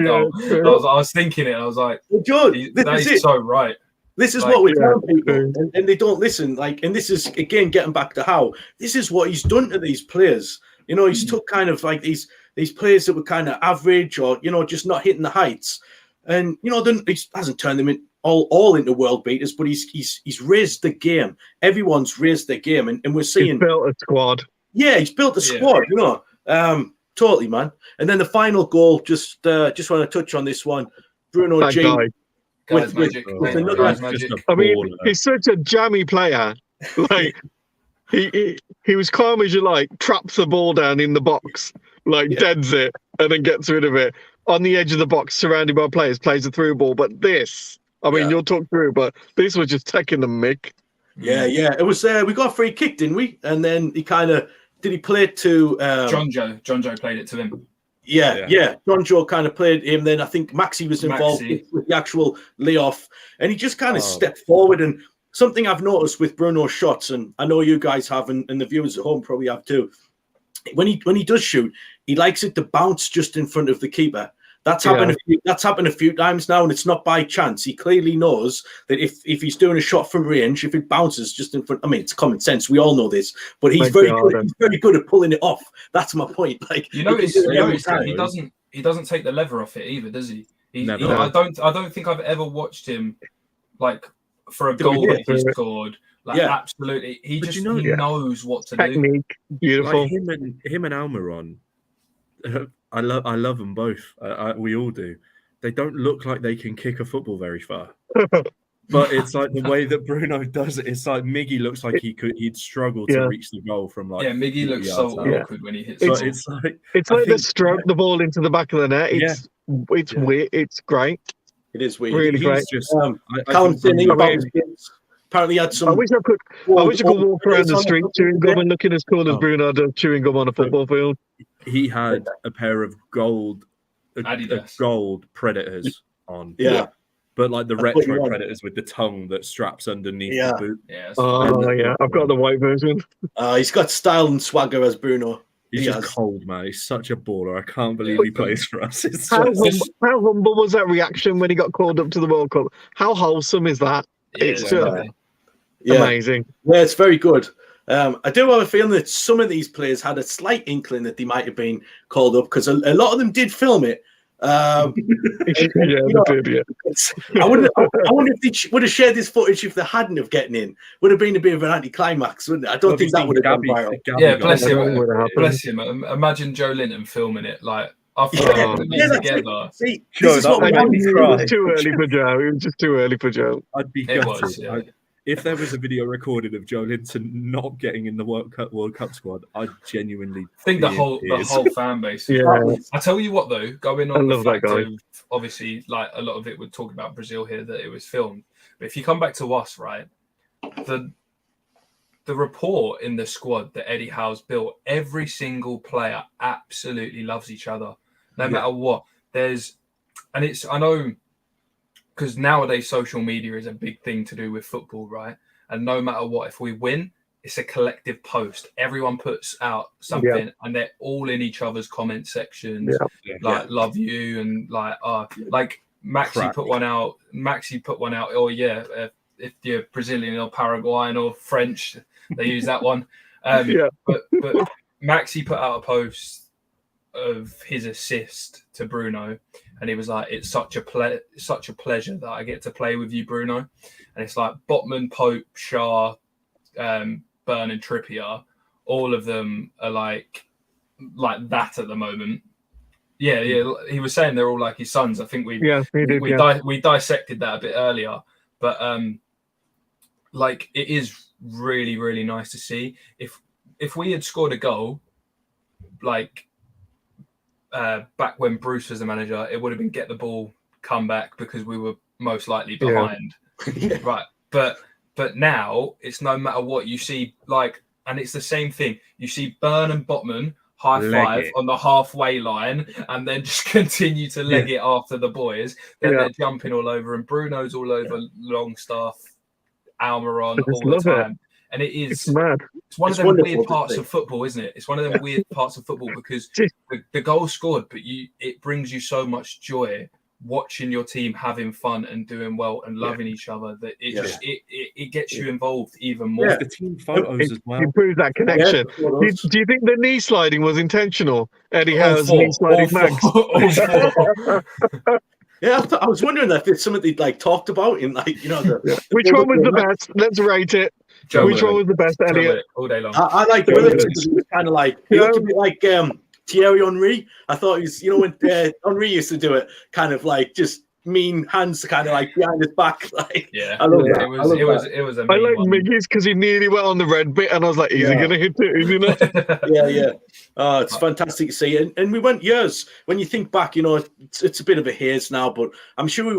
C: goal. I was thinking it, and I was like, that is so right.
A: This is what we tell people, and they don't listen. And this is again getting back to how this is what he's done to these players. He's took kind of like these players that were kind of average or just not hitting the heights, and then he hasn't turned them all into world beaters, but he's raised the game. Everyone's raised their game, and we're seeing
D: he's built a squad. Yeah,
A: he's built a squad. Totally, man. And then the final goal, just want to touch on this one, Bruno G.
C: Guys, magic.
D: I mean, he's such a jammy player. Like he was calm as you like, traps the ball down in the box, deads it, and then gets rid of it on the edge of the box, surrounded by players, plays a through ball. But this, you'll talk through, but this was just taking the mick.
A: Yeah. It was. We got a free kick, didn't we? And then he kind of he play it to
C: John Joe. John Joe played it to him.
A: Yeah. John Joe kind of played him. Then I think Maxi was involved with the actual layoff, and he just kind of stepped forward. And something I've noticed with Bruno's shots, and I know you guys have, and the viewers at home probably have too. When he does shoot, he likes it to bounce just in front of the keeper. That's happened. That's happened a few times now, and it's not by chance. He clearly knows that if he's doing a shot from range, if it bounces just in front, it's common sense. We all know this, but he's very good. He's very good at pulling it off. That's my point.
C: He doesn't take the lever off it either, does he?
B: Never.
C: I don't think I've ever watched him for a goal that he scored. Absolutely, he knows what to do.
D: Technique, beautiful.
B: Him and Almiron. I love them both. We all do. They don't look like they can kick a football very far, but it's like the way that Bruno does it. It's like Miggy looks like he'd struggle to reach the goal from
C: Miggy looks so awkward when he hits.
D: It's like they stroke the ball into the back of the net. It's weird. It's great.
A: It is weird.
D: Really great.
A: Apparently had some.
D: I wish I could walk around the street chewing gum and looking as cool as Bruno does chewing gum on a football field.
B: He had a pair of gold Predators on.
A: Yeah.
B: But the retro Predators with the tongue that straps underneath the boot.
C: Yeah.
D: I've got the white version.
A: He's got style and swagger as Bruno.
B: He's just cold, man. He's such a baller. I can't believe he plays for us.
D: How humble was that reaction when he got called up to the World Cup? How wholesome is that? It's amazing.
A: Yeah, it's very good. I do have a feeling that some of these players had a slight inkling that they might have been called up, because a lot of them did film it. I wonder if they would have shared this footage if they hadn't have gotten in. Would have been a bit of an anticlimax, wouldn't it? I don't think that would have gone viral.
C: Bless him. Imagine Joe Linton filming it after together.
A: See, this is what we had.
D: It was too early for Joe. It was just too early for Joe.
B: I'd be gutted. If there was a video recorded of Joe Linton not getting in the World Cup squad, I genuinely
C: think the whole fan base. I tll you what though, going on the fact of obviously a lot of it would talk about Brazil here, that it was filmed, But if you come back to us, right, the rapport in the squad that Eddie Howe's built, every single player absolutely loves each other, no matter what. I know, because nowadays social media is a big thing to do with football, right? And no matter what, if we win, it's a collective post. Everyone puts out something, and they're all in each other's comment sections. Love you, and like Maxi put one out. Oh yeah, if you're Brazilian or Paraguayan or French, they use that one. But Maxi put out a post of his assist to Bruno, and he was like, "It's such a pleasure that I get to play with you, Bruno." And it's like Botman, Pope, Shah, Burn and Trippier, all of them are like that at the moment. Yeah. He was saying they're all like his sons. I think we dissected that a bit earlier, but like it is really, really nice to see. If we had scored a goal, like back when Bruce was the manager, it would have been get the ball, come back, because we were most likely behind. Right, but now it's no matter what you see, and it's the same thing. You see Burn and Botman high five on the halfway line, and then just continue to leg it after the boys. Then they're jumping all over, and Bruno's all over Longstaff, Almiron all the time. And it's
D: mad.
C: It's one of them weird parts of football, isn't it? It's one of them weird parts of football, because the goal scored, but it brings you so much joy watching your team having fun and doing well and loving each other, that it gets you involved even more.
B: The team photos as well.
D: Improve that connection. Do you think the knee sliding was intentional? Eddie Howe's knee sliding Max.
A: I was wondering if it's something they talked about in
D: Which one was the best? Let's rate it. Which one was the best, Elliot?
C: All day long.
A: I like Willis. It was kind of like he looked a bit like Thierry Henry. I thought he was, when Henry used to do it, kind of like just mean hands, kind of like behind his back. I love that.
C: It was a mean
D: I like
C: one.
D: Miggy's because he nearly went on the red bit, and I was like, "Is he going to hit it? Is he not?"
A: Oh, it's fantastic to see. And we went years. When you think back, it's a bit of a haze now, but I'm sure we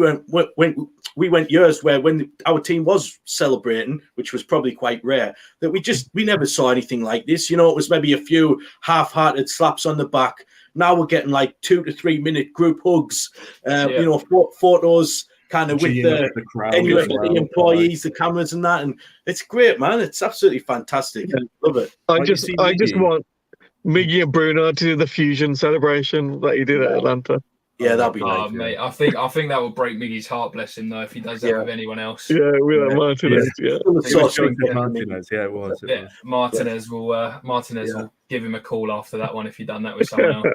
A: went years where when our team was celebrating, which was probably quite rare, that we never saw anything like this. It was maybe a few half-hearted slaps on the back. Now we're getting 2 to 3 minute group hugs, photos kind of with the NUFC employees, the cameras and that. And it's great, man. It's absolutely fantastic. I love it.
D: I just want Miggy and Bruno to do the fusion celebration that he did at Atlanta.
A: Yeah, that'd be nice.
C: Mate, I think that would break Miggy's heart, bless him, though, if he does that with anyone else.
D: Yeah, with Martinez.
B: Martinez. Yeah, it was.
C: Martinez will give him a call after that one if he'd done that with someone else.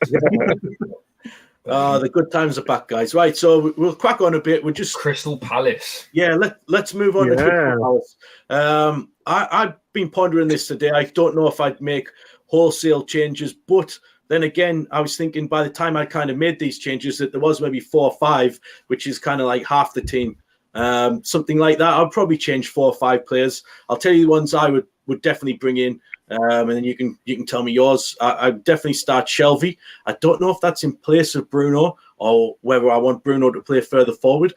A: The good times are back, guys. Right, so we'll crack on a bit. We're just
C: Crystal Palace.
A: Yeah, let's move on to Crystal Palace. I've been pondering this today. I don't know if I'd make wholesale changes, but then again, I was thinking by the time I kind of made these changes that there was maybe 4 or 5, which is kind of like half the team. Something like that. I'd probably change 4 or 5 players. I'll tell you the ones I would definitely bring in, and then you can tell me yours. I'd definitely start Shelvey. I don't know if that's in place of Bruno or whether I want Bruno to play further forward.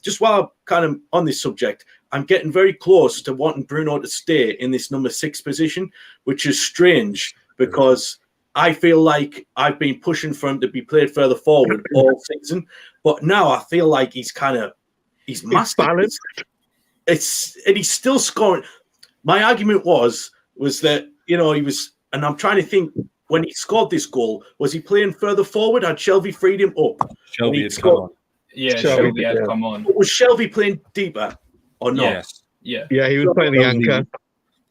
A: Just while I'm kind of on this subject, I'm getting very close to wanting Bruno to stay in this number 6 position, which is strange because I feel like I've been pushing for him to be played further forward all season, but now I feel like he's mastered. And he's still scoring. My argument was that he was, and I'm trying to think when he scored this goal, was he playing further forward? Had Shelvey freed him up?
B: Shelvey had come on.
C: Yeah, Shelvey had come on.
A: Was Shelvey playing deeper or not?
C: Yeah,
D: he was playing the anchor.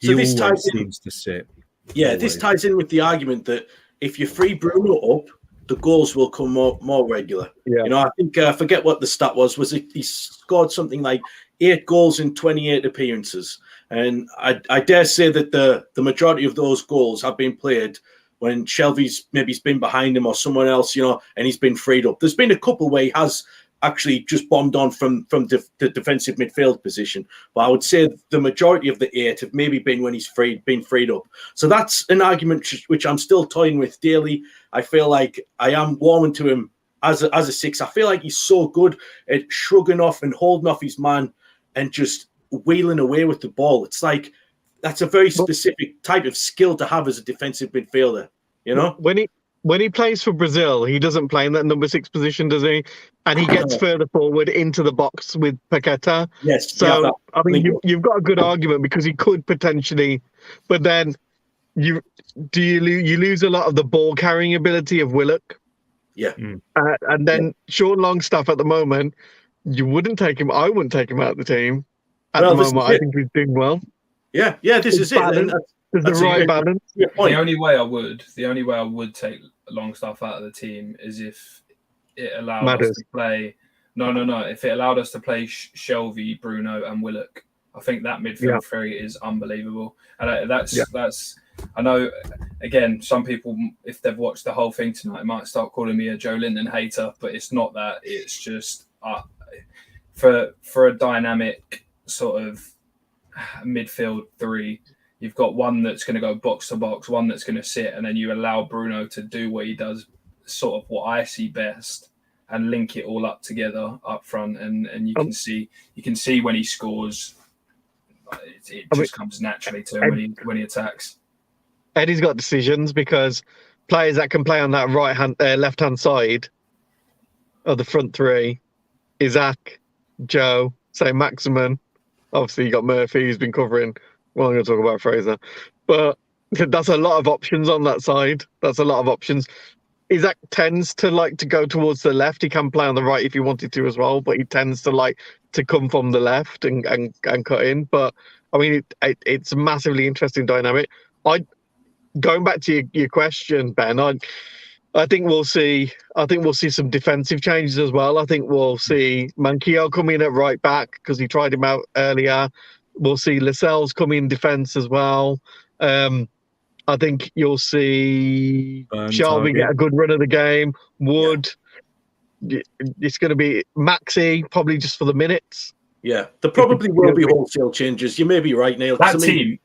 B: So this time seems to sit.
A: Yeah, this ties in with the argument that if you free Bruno up, the goals will come more regular. Yeah. I think I forget what the stat was. Was it he scored something like 8 goals in 28 appearances? And I dare say that the majority of those goals have been played when Shelvey's maybe been behind him or someone else, and he's been freed up. There's been a couple where he has actually just bombed on from the defensive midfield position. But I would say the majority of the 8 have maybe been when he's been freed up. So that's an argument which I'm still toying with daily. I feel like I am warming to him as a 6. I feel like he's so good at shrugging off and holding off his man and just wheeling away with the ball. It's like that's a very specific type of skill to have as a defensive midfielder. You know,
D: when he plays for Brazil, he doesn't play in that number 6 position, does he? And he gets further forward into the box with Paqueta.
A: Yes.
D: So I mean, you've got a good argument because he could potentially, but then you lose a lot of the ball carrying ability of Willock.
A: Yeah.
D: And then Sean Longstaff at the moment, you wouldn't take him. I wouldn't take him out of the team at the moment. I think he's doing well.
A: Yeah. This is
D: balance.
A: it.
D: There's the right balance.
C: The only way I would take Longstaff out of the team is if it allowed us to play. No. If it allowed us to play Shelvey, Bruno, and Willock, I think that midfield three is unbelievable. And that's. I know. Again, some people, if they've watched the whole thing tonight, might start calling me a Joe Linton hater, but it's not that. It's just for a dynamic sort of midfield three. You've got one that's going to go box to box, one that's going to sit, and then you allow Bruno to do what he does, sort of what I see best, and link it all up together up front. And you can see when he scores, it just comes naturally to him when he attacks.
D: Eddie's got decisions because players that can play on that left hand side of the front three, Isaac, Joe, say Maximin. Obviously, you got Murphy who's been covering. Well, I'm going to talk about Fraser, but that's a lot of options on that side. That's a lot of options. Isaac tends to like to go towards the left. He can play on the right if he wanted to as well, but he tends to like to come from the left and cut in. But I mean, it's a massively interesting dynamic. Going back to your question, Ben, I think we'll see some defensive changes as well. I think we'll see Manquillo come in at right back because he tried him out earlier. We'll see Lascelles come in defence as well. I think you'll see Shelby get a good run of the game. Wood, it's going to be Maxi, probably just for the minutes.
A: Yeah, there probably will be wholesale changes. You may be right, Neil.
C: That team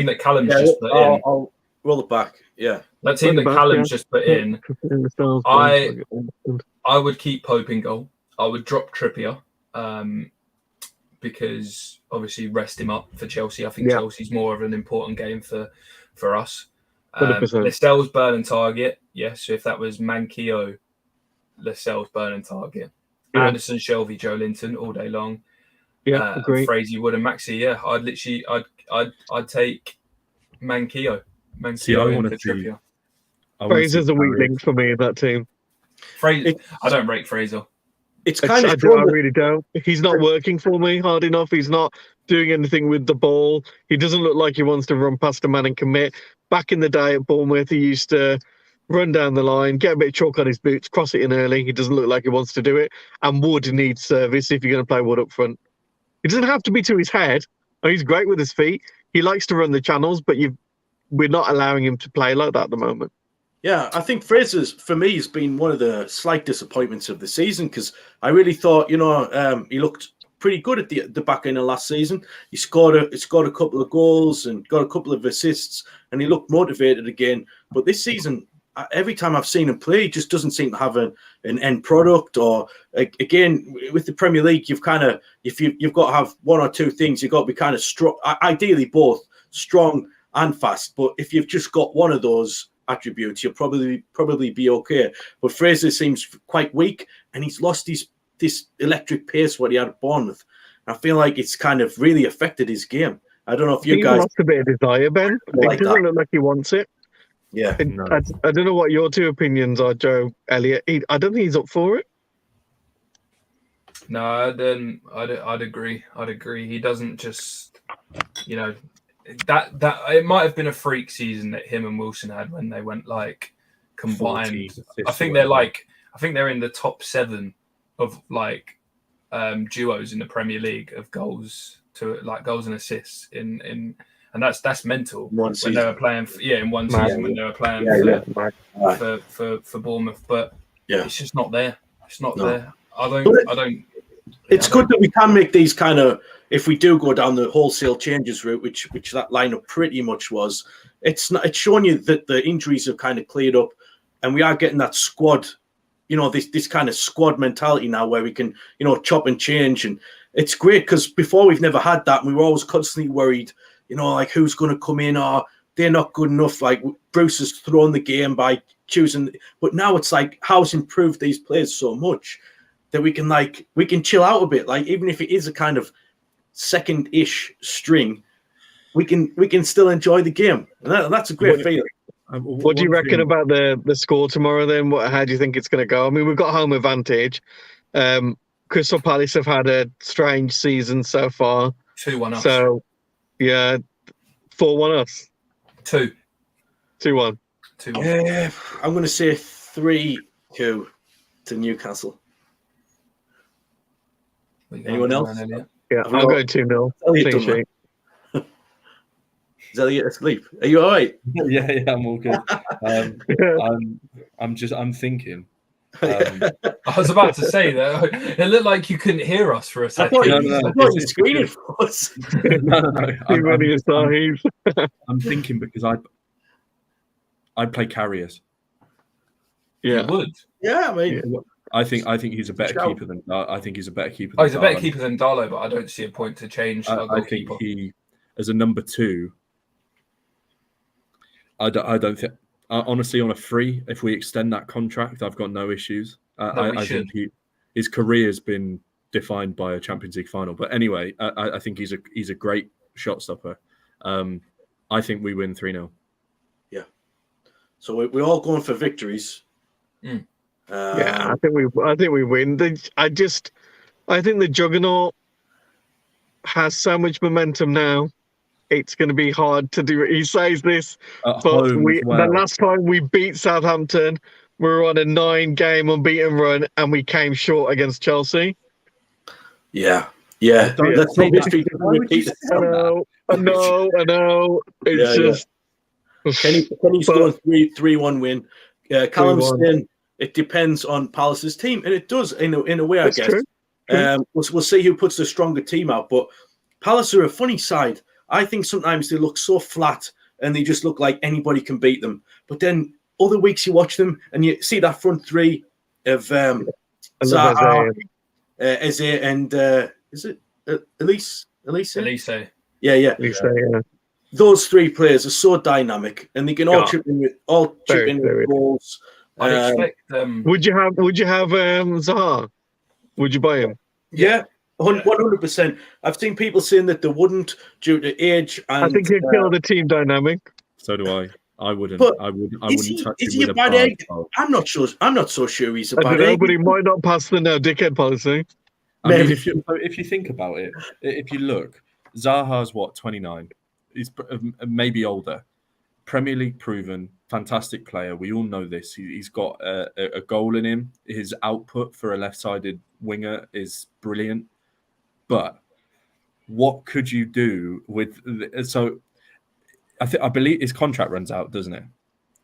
C: that Callum's just put in.
A: I'll roll it back. Yeah.
C: That team that Callum's just put in. I would keep Pope in goal. I would drop Trippier. Because obviously rest him up for Chelsea. I think Chelsea's more of an important game for us. Lascelles burning target. Yes, so if that was Manquillo, Lascelles burning target. Yeah. Anderson, Shelvey, Joe Linton all day long.
D: Yeah, agree.
C: Fraser, Wood, and Maxi. Yeah, I'd take Manquillo.
B: I want to
C: Trippier.
D: Fraser's a weak link for me. That team.
C: Fraser, I don't rate Fraser.
A: It's kind of.
D: I really don't. He's not working for me hard enough. He's not doing anything with the ball. He doesn't look like he wants to run past a man and commit. Back in the day at Bournemouth, he used to run down the line, get a bit of chalk on his boots, cross it in early. He doesn't look like he wants to do it. And Wood needs service if you're going to play Wood up front. It doesn't have to be to his head. He's great with his feet. He likes to run the channels, but we're not allowing him to play like that at the moment.
A: Yeah, I think Fraser's, for me, has been one of the slight disappointments of the season because I really thought, he looked pretty good at the back end of last season. He scored a couple of goals and got a couple of assists, and he looked motivated again. But this season, every time I've seen him play, he just doesn't seem to have an end product. Or again, with the Premier League, you've got to have one or two things. You've got to be kind of strong, ideally both strong and fast. But if you've just got one of those attributes, you'll probably be okay. But Fraser seems quite weak, and he's lost this electric pace what he had at Bournemouth. I feel like it's kind of really affected his game. I don't know if you guys
D: lost a bit of desire, Ben. It doesn't look like he wants it.
A: Yeah,
B: no.
D: I don't know what your two opinions are, Joe, Elliott. I don't think he's up for it.
C: No, I'd agree. He doesn't just, that it might have been a freak season that him and Wilson had when they went like combined. I think they're in the top 7 of like duos in the Premier League of goals and assists in and that's mental. When they were playing in one season when they were playing for Bournemouth, but it's just not there. It's not there. I don't.
A: It's good that we can make these kind of, if we do go down the wholesale changes route, which that lineup pretty much was. It's showing you that the injuries have kind of cleared up, and we are getting that squad this kind of squad mentality now where we can, chop and change. And it's great because before we've never had that. And we were always constantly worried, like who's going to come in or they're not good enough. Like Bruce has thrown the game by choosing. But now it's like how's improved these players so much that we can chill out a bit. Like even if it is a kind of second-ish string, we can still enjoy the game. And that's a great feeling.
D: What do you reckon about the score tomorrow then? How do you think it's going to go? I mean, we've got home advantage. Crystal Palace have had a strange season so far.
C: 2-1 us.
D: So, yeah, 4-1 us.
C: 2-1.
D: 2-1.
A: Yeah, I'm going to say 3-2 to Newcastle. Anyone else?
D: Yeah, I'll go 2-0.
A: Is Elliott asleep? Are you all right?
B: Yeah, I'm all good. I'm thinking.
C: I was about to say that it looked like you couldn't hear us for a second.
A: I thought you were screening for us.
B: I'm thinking because I'd play carriers.
D: Yeah,
C: you would.
A: Yeah, I mean,
B: I think he's a better keeper than. I think he's a better keeper.
C: He's a better keeper than Darlow, but I don't see a point to change.
B: I think he, as a number 2. I don't think. Honestly, on a free, if we extend that contract, I've got no issues. I think his career has been defined by a Champions League final. But anyway, I think he's a great shot stopper. I think we win 3-0.
A: Yeah. So we're all going for victories.
C: Mm.
D: Yeah, I think we win. I think the juggernaut has so much momentum now. It's going to be hard to do it. He says this, but the last time we beat Southampton, we were on a 9-game unbeaten run, and we came short against Chelsea.
A: Yeah. Let's hope history doesn't repeat itself.
D: I know. It's just
A: Kenny's going 3-1 win. Callum's saying it depends on Palace's team, and it does in a way.
D: That's
A: I guess.
D: True.
A: We'll see who puts the stronger team out, but Palace are a funny side. I think sometimes they look so flat and they just look like anybody can beat them. But then other weeks you watch them and you see that front three of Zaha, Eze, and is it Elise?
C: Elise.
A: Yeah. Those 3 players are so dynamic and they can all chip in with goals.
C: I expect
D: Would you have Zaha? Would you buy him?
A: Yeah. 100%. I've seen people saying that they wouldn't due to age. And,
D: I think he'd kill the team dynamic.
B: So do I. I wouldn't. I wouldn't touch him.
A: Is he a bad egg? I'm not sure. I'm not so sure he's a bad egg.
D: But he might not pass the no dickhead policy.
B: I mean, if you think about it, if you look, Zaha's 29. He's maybe older. Premier League proven, fantastic player. We all know this. He's got a goal in him. His output for a left-sided winger is brilliant. But what could you do with? So, I believe his contract runs out, doesn't it?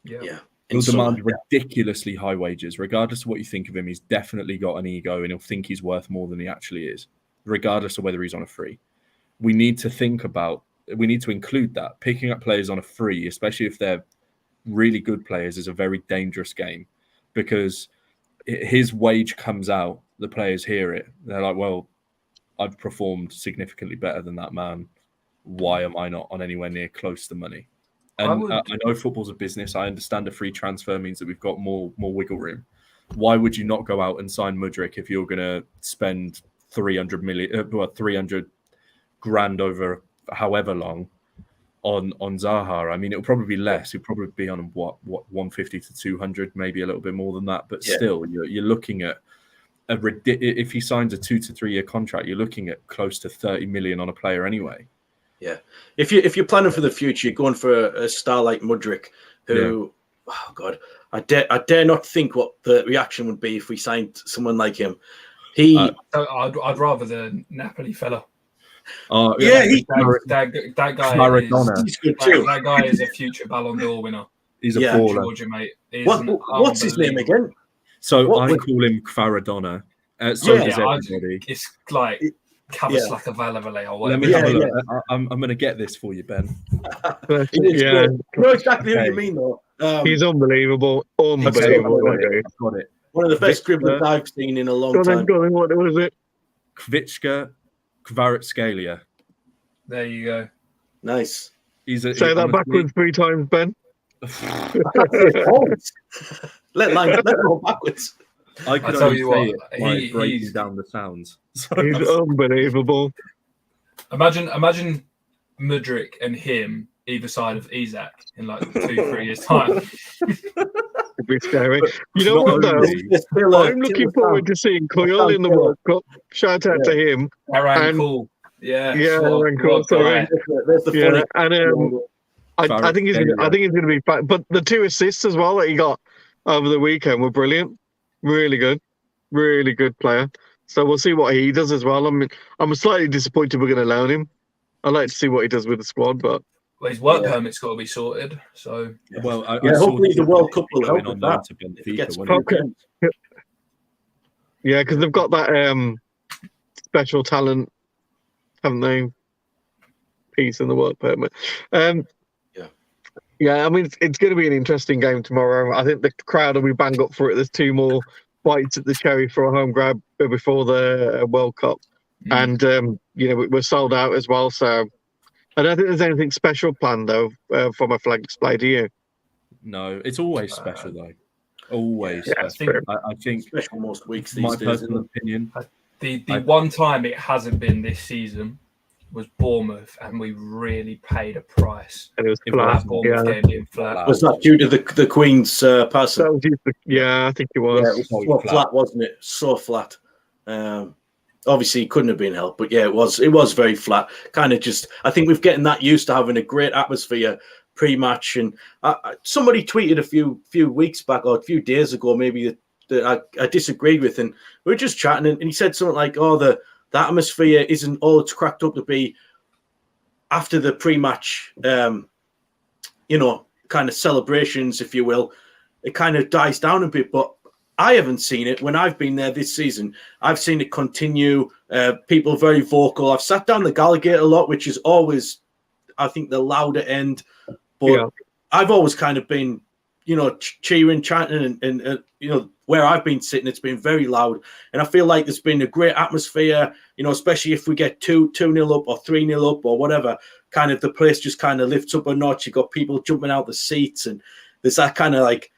C: Yeah.
B: He'll demand ridiculously high wages, regardless of what you think of him. He's definitely got an ego, and he'll think he's worth more than he actually is, regardless of whether he's on a free. We need to include that. Picking up players on a free, especially if they're really good players, is a very dangerous game because his wage comes out. The players hear it. They're like, well, I've performed significantly better than that man. Why am I not on anywhere near close to money? And I know football's a business. I understand a free transfer means that we've got more wiggle room. Why would you not go out and sign Mudryk if you're going to spend 300 grand over however long on Zaha? I mean, it'll probably be less. It'll probably be on what 150 to 200, maybe a little bit more than that. But still, you're looking at if he signs a 2 to 3 year contract, you're looking at close to 30 million on a player anyway.
A: Yeah, if you're planning for the future, you're going for a star like Mudryk, who, oh God, I dare not think what the reaction would be if we signed someone like him.
C: I'd rather the Napoli fella.
A: That guy.
B: Maradona.
A: He's good too.
C: That guy is a future Ballon d'Or winner.
B: He's a baller.
C: Georgia, mate.
A: What's his name again?
B: So I call him Maradona. So does everybody.
C: It's like like a Valavale or whatever.
B: Let me have a look. I'm going to get this for you, Ben.
A: I know exactly who you mean, though.
D: He's unbelievable. I've got
B: it.
A: One of the best dribblers I've seen in a long time.
D: Go on, what was it?
B: Kvitska Kvaratskhelia.
C: There you go.
A: Nice.
D: Say that backwards 3 times, Ben.
A: Let go backwards.
B: I could
C: tell
B: only
C: you
B: say
C: what,
B: it by breaking down the sounds.
D: He's unbelievable.
C: Imagine Mudryk and him either side of Isak in like 2-3 years' time.
D: It'd be scary. You know what though? I'm looking forward to seeing Coyle in the World Cup. Shout out to him.
C: Aaron Cool. Yeah.
D: Aaron Cool. Sorry.
A: There's the funny.
D: And I think he's going to be fine. But the 2 assists as well that he got over the weekend were brilliant. Really good player. So we'll see what he does as well. I mean, I'm slightly disappointed we're going to loan him. I'd like to see what he does with the squad, but
C: his work permit's got to be sorted. So
A: hopefully the World Cup will help with that.
D: Yeah, because they've got that special talent, haven't they? Piece in the work permit. Yeah, I mean, it's going to be an interesting game tomorrow. I think the crowd will be bang up for it. There's 2 more bites at the cherry for a home grab before the World Cup. And, we're sold out as well. So I don't think there's anything special planned, though, from a flag display, do you?
B: No, it's always special, though. Always
C: special.
B: I think
A: special most weeks these
B: my
A: days,
B: personal opinion.
C: The one time it hasn't been this season was Bournemouth, and we really paid a price.
D: And it was flat.
C: Game being flat.
A: Was that due to the Queen's passing?
D: I think it was.
A: Yeah, it was so flat, wasn't it? So flat. Obviously, it couldn't have been helped, but yeah, it was very flat. Kind of just, I think we've getting that used to having a great atmosphere pre-match. And somebody tweeted a few weeks back or a few days ago, maybe that I disagreed with, and we were just chatting, and he said something like, "Oh, the atmosphere isn't all it's cracked up to be after the pre-match, kind of celebrations, if you will. It kind of dies down a bit, but I haven't seen it when I've been there this season. I've seen it continue. People very vocal. I've sat down the Gallagher a lot, which is always, I think, the louder end. But I've always kind of been, cheering, chanting, and where I've been sitting, it's been very loud. And I feel like there's been a great atmosphere, especially if we get 2-0 up or 3-0 up or whatever, kind of the place just kind of lifts up a notch. You've got people jumping out the seats, and there's that kind of like,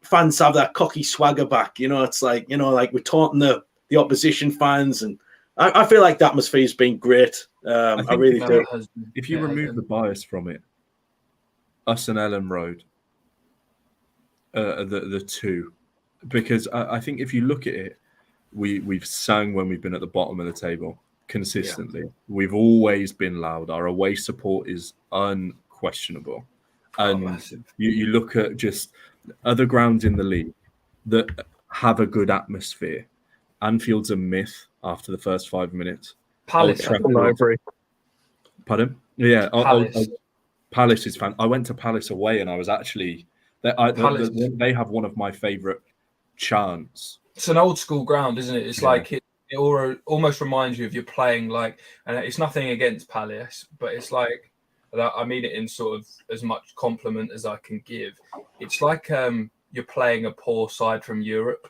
A: fans have that cocky swagger back. It's like, like we're taunting the opposition fans. And I feel like the atmosphere has been great. I really do.
B: If you remove the bias from it, us and Ellen Road, the 2, because I think if you look at it, we've sang when we've been at the bottom of the table consistently. Yeah. We've always been loud. Our away support is unquestionable. And you look at just other grounds in the league that have a good atmosphere. Anfield's a myth after the first 5 minutes.
C: Palace.
B: Pardon? Yeah. Palace is fan. I went to Palace away, and I was actually... They have one of my favourite chants.
C: It's an old school ground, isn't it? It's like it almost reminds you of you're playing like... And it's nothing against Palace, but it's like... I mean it in sort of as much compliment as I can give. It's like you're playing a poor side from Europe.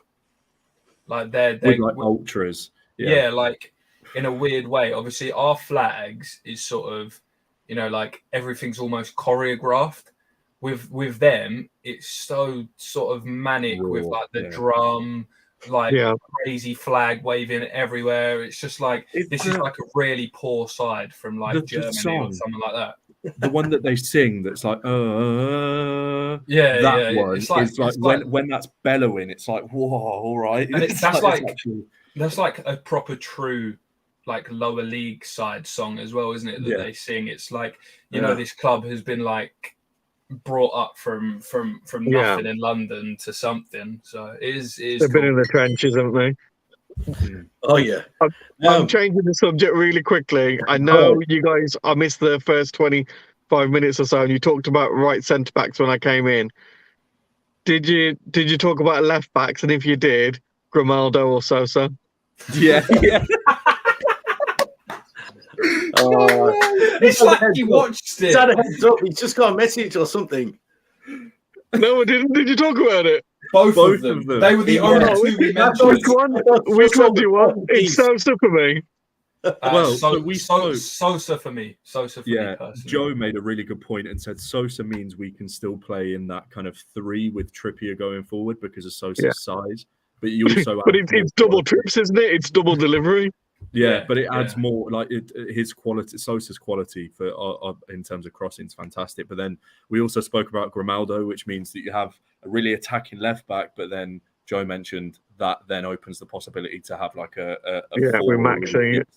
C: Like they're
B: like ultras.
C: Yeah, like in a weird way. Obviously, our flags is sort of, like everything's almost choreographed. With them, it's so sort of manic with like the drum, like crazy flag waving everywhere. It's just like this is like a really poor side from like Germany or something like that.
B: The one that they sing that's like one. It's like when that's bellowing, it's like, whoa, all right.
C: And that's like a proper true like lower league side song as well, isn't it? That they sing. It's like this club has been like brought up from nothing in London to something. So it is
D: they've been in the trenches, haven't they?
A: Oh yeah.
D: I'm changing the subject really quickly. I know you guys, I missed the first 25 minutes or so, and you talked about right centre backs when I came in. Did you talk about left backs? And if you did, Grimaldo or Sosa?
B: Yeah.
C: It's like he watched it.
A: He's had a heads up. He's just got a message or something.
D: No, I didn't. Did you talk about it?
C: Both of them. They were the only two we mentioned.
D: Which one do you want? It's Sosa for me.
C: Sosa for me. Sosa for me personally.
B: Joe made a really good point and said Sosa means we can still play in that kind of 3 with Trippier going forward because of Sosa's size. But you also
D: but it's double trips, isn't it? It's double delivery.
B: Yeah, but it adds more, like his quality, Sosa's quality for in terms of crossing is fantastic. But then we also spoke about Grimaldo, which means that you have a really attacking left back, but then Joe mentioned that then opens the possibility to have like a
D: we're maxing it.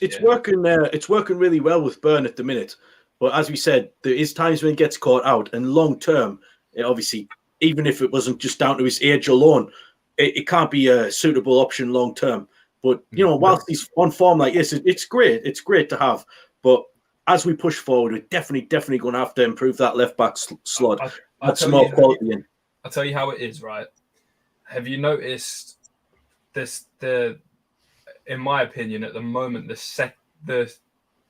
A: It's working. It's working really well with Burn at the minute. But as we said, there is times when he gets caught out, and long term, obviously, even if it wasn't just down to his age alone, it can't be a suitable option long term. But whilst he's on form like this, it's great. It's great to have. But as we push forward, we're definitely going to have to improve that left back slot. That's more quality in.
C: I'll tell you how it is, right? Have you noticed this? In my opinion, at the moment,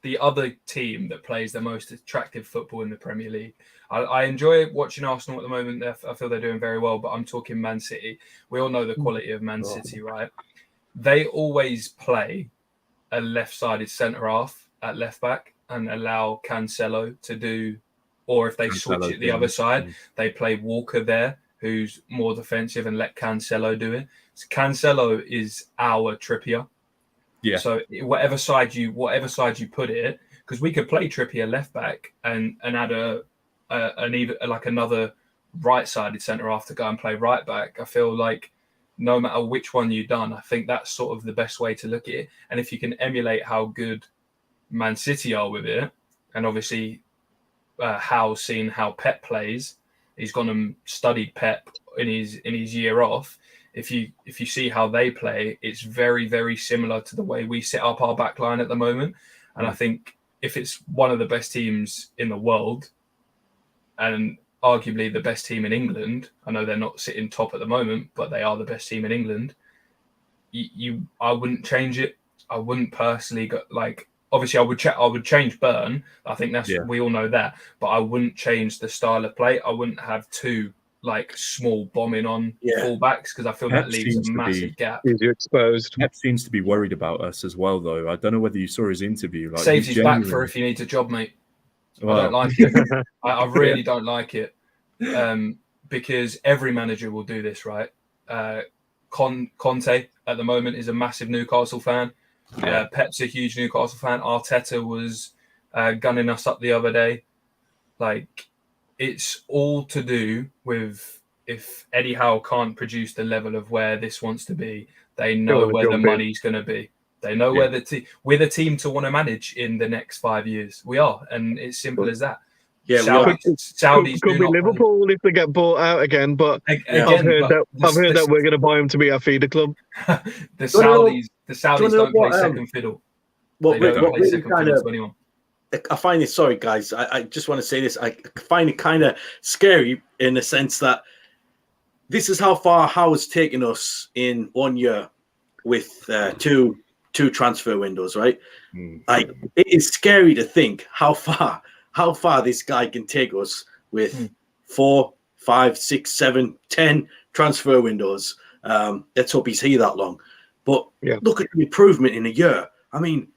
C: the other team that plays the most attractive football in the Premier League. I enjoy watching Arsenal at the moment. I feel they're doing very well, but I'm talking Man City. We all know the quality of Man City, right? They always play a left-sided centre-half at left-back and allow Cancelo to do, or if they switch it the other side, they play Walker there, who's more defensive, and let Cancelo do it. So Cancelo is our Trippier.
B: Yeah.
C: So whatever side you put it, because we could play Trippier left back and add another right-sided centre half to go and play right back. I feel like no matter which one you've done, I think that's sort of the best way to look at it. And if you can emulate how good Man City are with it, and obviously Howe's seen how Pep plays, he's gone and studied Pep in his year off. If you see how they play, it's very, very similar to the way we set up our back line at the moment. And I think if it's one of the best teams in the world and arguably the best team in England, I know they're not sitting top at the moment, but they are the best team in England, I wouldn't change it. I wouldn't personally go, like, obviously I would change Burn. I think we all know that, but I wouldn't change the style of play. I wouldn't have two like small bombing on fullbacks because I feel that leaves a massive gap.
D: You're exposed.
B: Pep seems to be worried about us as well, though. I don't know whether you saw his interview. Like,
C: saves his back for if you need a job, mate. Well, I don't like it. I really don't like it because every manager will do this, right? Conte at the moment is a massive Newcastle fan. Pep's a huge Newcastle fan. Arteta was gunning us up the other day. Like, it's all to do with if Eddie Howe can't produce the level of where this wants to be, they know where the money's going to be. They know where we're the team to want to manage in the next 5 years. We are, and it's simple as that.
A: Yeah,
D: Saudis could be Liverpool if they get bought out again, but I've heard that we're going to buy them to be our feeder club.
C: the Saudis don't play second fiddle. They don't play second fiddle to anyone.
A: I find it, sorry guys, I just want to say this. I find it kind of scary in the sense that this is how far Howard's taken us in 1 year with two transfer windows, right? Like, it is scary to think how far this guy can take us with 4, 5, 6, 7, 10 transfer windows. Let's hope he's here that long. But look at the improvement in a year. I mean,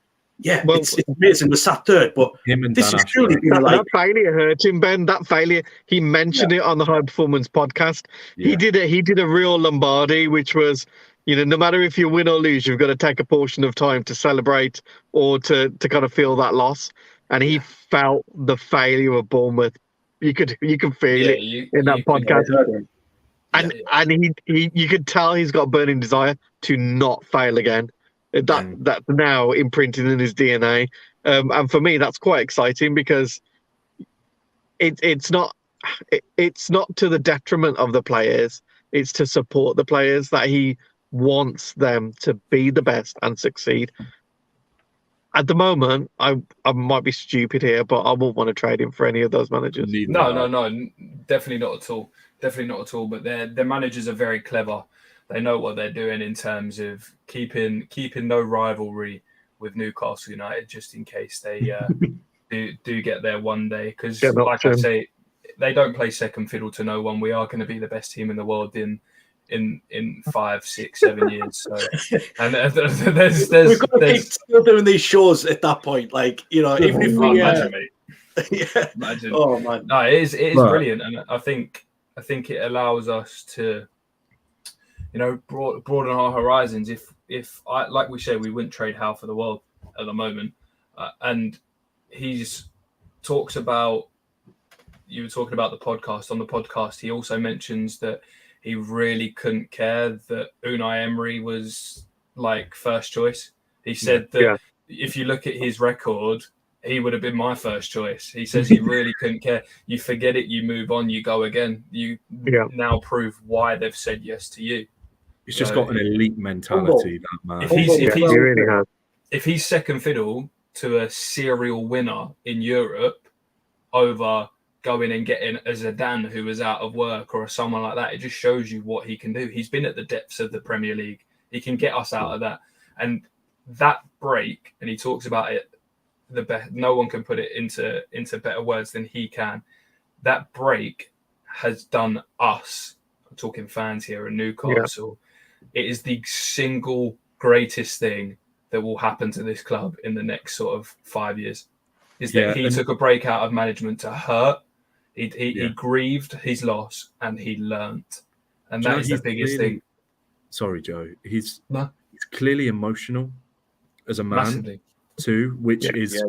A: it's amazing. We're sat third, but this is truly
D: that failure hurt him, Ben. That failure, he mentioned it on the High Performance podcast. He did a real Lombardi, which was, no matter if you win or lose, you've got to take a portion of time to celebrate or to kind of feel that loss. And he felt the failure of Bournemouth. You could feel it in that podcast. And you could tell he's got a burning desire to not fail again. That's now imprinted in his DNA. And for me, that's quite exciting because it's not to the detriment of the players. It's to support the players that he wants them to be the best and succeed. At the moment, I might be stupid here, but I won't want to trade him for any of those managers.
C: No, definitely not at all. Definitely not at all. But their managers are very clever. They know what they're doing in terms of keeping no rivalry with Newcastle United, just in case they do get there one day. Because, like I say, they don't play second fiddle to no one. We are going to be the best team in the world in 5, 6, 7 years. So, and there's
A: we've got to keep still doing these shows at that point. Like, you know, even if we
C: imagine, mate.
A: yeah.
C: Imagine.
A: Oh man,
C: no, it is brilliant, and I think it allows us to, you know, broaden our horizons. If I, like we say, we wouldn't trade Howe for the world at the moment, and he's talks about. You were talking about the podcast. On the podcast, he also mentions that he really couldn't care that Unai Emery was like first choice. He said that if you look at his record, he would have been my first choice. He says he really couldn't care. You forget it, you move on, you go again. You now prove why they've said yes to you.
B: He's just got an elite mentality, that man.
C: If he's second fiddle to a serial winner in Europe over going and getting a Zidane who was out of work or someone like that, it just shows you what he can do. He's been at the depths of the Premier League. He can get us out of that. And that break, and he talks about it, no one can put it into better words than he can. That break has done us, I'm talking fans here in Newcastle, it is the single greatest thing that will happen to this club in the next sort of 5 years. Is that he took a break out of management to hurt. He grieved his loss and he learnt. And that is the biggest thing.
B: Sorry, Joe. He's clearly emotional as a man. Massively. Too, which is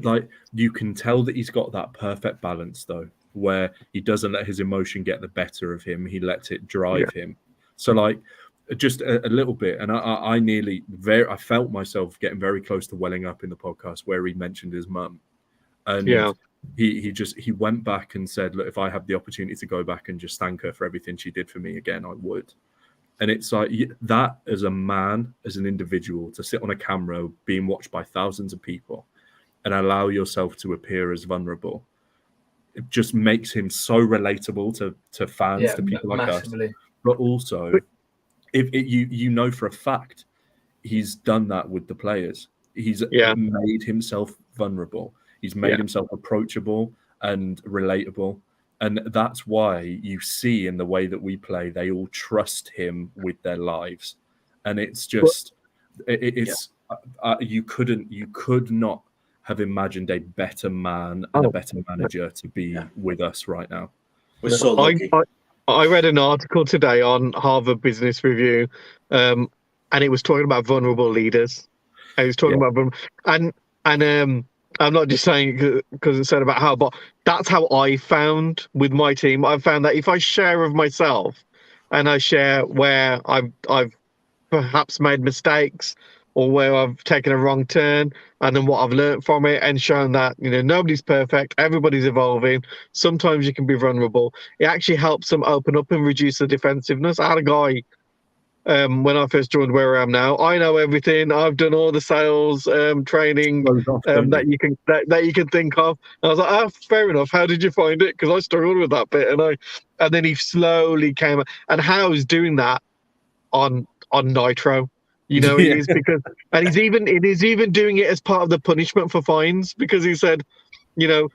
B: like, you can tell that he's got that perfect balance though, where he doesn't let his emotion get the better of him. He lets it drive him. So like, just a little bit, and I felt myself getting very close to welling up in the podcast where he mentioned his mum, and he went back and said, look, if I had the opportunity to go back and just thank her for everything she did for me again, I would. And it's like that, as a man, as an individual, to sit on a camera being watched by thousands of people and allow yourself to appear as vulnerable, it just makes him so relatable to fans, to people like us. But also, you know for a fact he's done that with the players. He's made himself vulnerable. He's made himself approachable and relatable. And that's why you see in the way that we play, they all trust him with their lives. And it's just, you could not have imagined a better man and a better manager to be with us right now.
A: We're so lucky.
D: I read an article today on Harvard Business Review, and it was talking about vulnerable leaders. And it was talking about and I'm not just saying because it said about how, but that's how I found with my team. I found that if I share of myself and I share where I've perhaps made mistakes or where I've taken a wrong turn, and then what I've learned from it, and shown that, you know, nobody's perfect, everybody's evolving. Sometimes you can be vulnerable. It actually helps them open up and reduce the defensiveness. I had a guy when I first joined where I am now. I know everything. I've done all the sales training that you can think of. And I was like, oh, fair enough. How did you find it? Because I struggled with that bit, and then he slowly came. And Howe's doing that on Nitro. You know, it is because, and he's even doing it as part of the punishment for fines, because he said, you know,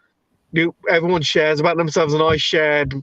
D: everyone shares about themselves, and I shared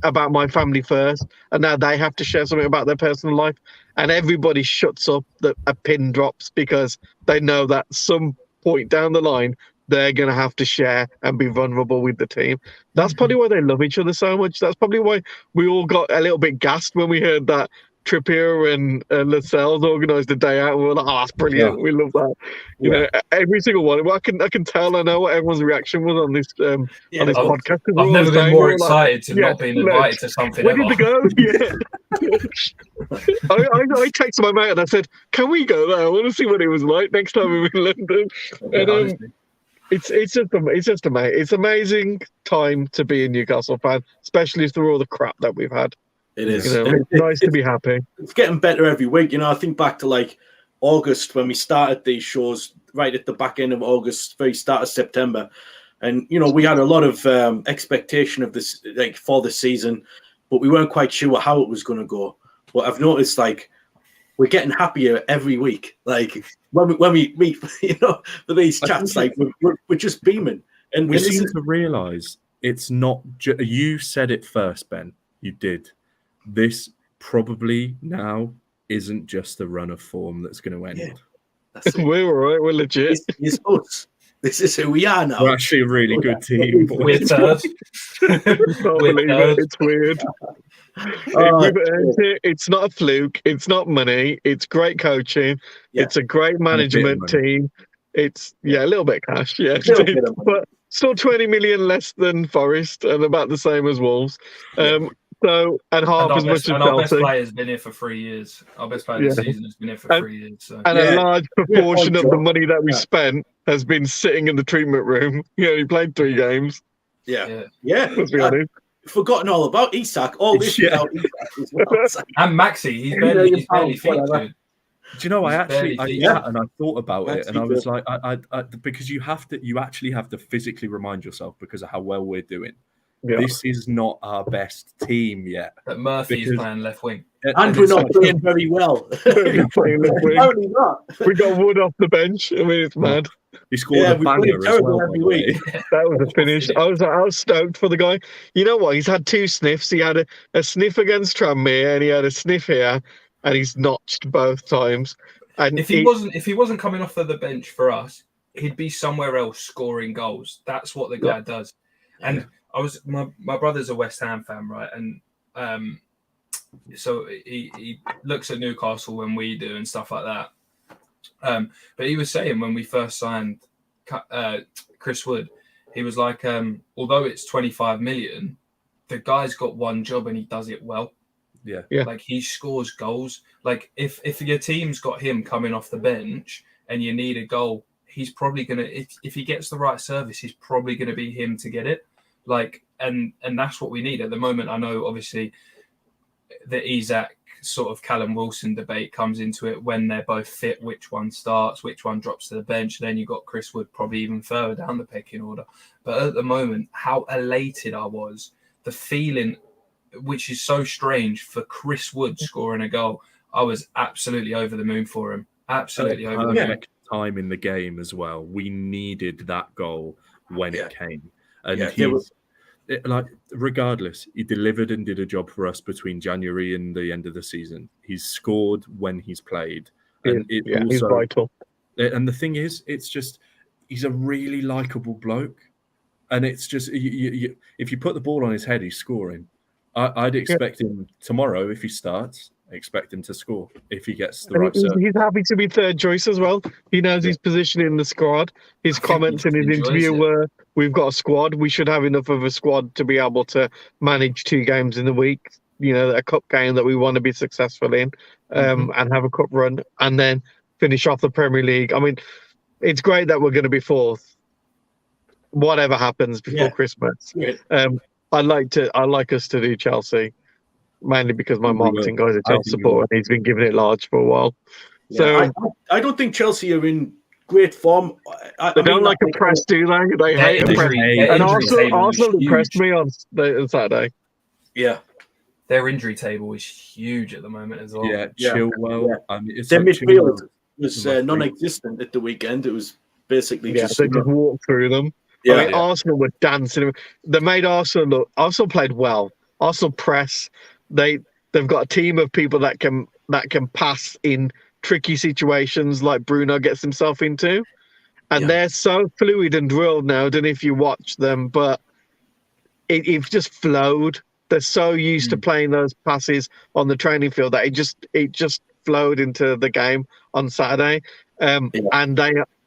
D: about my family first, and now they have to share something about their personal life, and everybody shuts up. A pin drops because they know that some point down the line they're going to have to share and be vulnerable with the team. That's probably why they love each other so much. That's probably why we all got a little bit gassed when we heard that Trippier and Lascelles organised a day out, and we were like, "Oh, that's brilliant! We love that." You know, every single one. Well, I can tell. I know what everyone's reaction was on this podcast.
C: I've never been more excited to not being invited to something.
D: Where did they go? I texted my mate and I said, "Can we go there? I want to see what it was like next time we're in London." And it's amazing time to be a Newcastle fan, especially through all the crap that we've had.
A: It is.
D: You know, it's nice to be happy.
A: It's getting better every week. You know, I think back to like August when we started these shows, right at the back end of August, very start of September. And, you know, we had a lot of expectation of this, like, for the season, but we weren't quite sure how it was going to go. But I've noticed, like, we're getting happier every week. Like, when we meet, you know, for these chats, like, we're just beaming. And
B: we seem to realise it's not. You said it first, Ben. You did. This probably now isn't just a run of form that's going to end.
A: Yeah. That's it.
D: We're all right. We're legit.
A: This is us. This is who we are now.
B: We're actually a really good team.
C: We're third.
D: I can't believe it. It's weird. We've earned it. It's not a fluke. It's not money. It's great coaching.
A: Yeah.
D: It's a great management team. It's a little bit of cash. Yeah,
A: Little bit of money.
D: but still 20 million less than Forest and about the same as Wolves. So and half as much as
C: our best
D: Chelsea.
C: player has been here for 3 years. Our best player this season has been here for 3 years. So.
D: And a large proportion of the
A: job.
D: money that we spent has been sitting in the treatment room. He only played 3 games.
A: Yeah.
D: Let's be honest.
A: Forgotten all about Isak. All this without Isak as well.
C: And Maxi, he's barely fit, dude.
B: Do you know? I sat and I thought about it, and I was
A: good.
B: like, I because you actually have to physically remind yourself because of how well we're doing.
D: Yeah.
B: This is not our best team yet.
C: But Murphy's playing left wing.
A: And we're not playing very well. Apparently not.
D: We got Wood off the bench. I mean, it's mad.
B: He scored a banger as well.
A: every week.
D: That was a finish. I was stoked for the guy. You know what? He's had 2 sniffs. He had a sniff against Tranmere, and he had a sniff here, and he's notched both times. And
C: if he wasn't coming off of the bench for us, he'd be somewhere else scoring goals. That's what the guy does. And my brother's a West Ham fan, right? And so he looks at Newcastle when we do and stuff like that. But he was saying when we first signed Chris Wood, he was like, although it's 25 million, the guy's got one job and he does it well.
B: Yeah.
C: Like he scores goals. Like if your team's got him coming off the bench and you need a goal, he's probably gonna if he gets the right service, he's probably gonna be him to get it. Like and that's what we need at the moment. I know obviously the Isak sort of Callum Wilson debate comes into it when they're both fit, which one starts, which one drops to the bench. Then you've got Chris Wood probably even further down the pecking order. But at the moment, how elated I was, the feeling, which is so strange, for Chris Wood scoring a goal, I was absolutely over the moon for him. Absolutely over the moon.
B: Perfect time in the game as well. We needed that goal when it came. And regardless, he delivered and did a job for us between January and the end of the season. He's scored when he's played. And
D: he's vital.
B: And the thing is, it's just, he's a really likable bloke. And it's just, if you put the ball on his head, he's scoring. I'd expect him tomorrow, if he starts, I expect him to score if he gets the right serve.
D: He's happy to be third choice as well. He knows his position in the squad. His comments in his interview were, we've got a squad. We should have enough of a squad to be able to manage 2 games in the week, a cup game that we want to be successful in, and have a cup run and then finish off the Premier League. I mean, it's great that we're going to be 4th, whatever happens before Christmas. I like us to do Chelsea, mainly because my marketing guy's a Chelsea supporter and he's been giving it large for a while.
A: Yeah, so I don't think Chelsea are in great form.
D: They don't like a press, do they? They hate a press. And Arsenal impressed me on Saturday.
A: Yeah.
C: Their injury table is huge at the moment as well.
B: Yeah, Chilwell.
A: Yeah.
B: I mean,
A: their midfield was non-existent at the weekend. It was basically
D: they just walked through them.
A: Yeah,
D: I mean, Arsenal were dancing. They made Arsenal look. Arsenal played well. Arsenal press. They've got a team of people that can pass in tricky situations like Bruno gets himself into, and they're so fluid and drilled now. I don't know if you watch them, but it just flowed. They're so used to playing those passes on the training field that it just flowed into the game on Saturday. And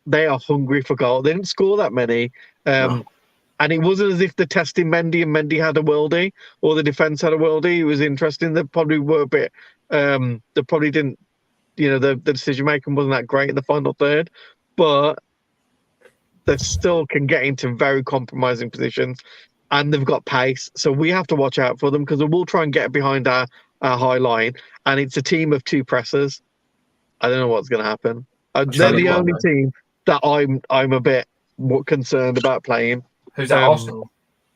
D: they are hungry for goal. They didn't score that many. And it wasn't as if they're testing Mendy and Mendy had a worldie or the defence had a worldie. It was interesting. They probably were a bit, they probably didn't, the decision making wasn't that great in the final third, but they still can get into very compromising positions and they've got pace. So we have to watch out for them because we'll try and get behind our high line. And it's a team of 2 pressers. I don't know what's going to happen. They're the only team that I'm a bit more concerned about playing.
C: Who's that? Arsenal?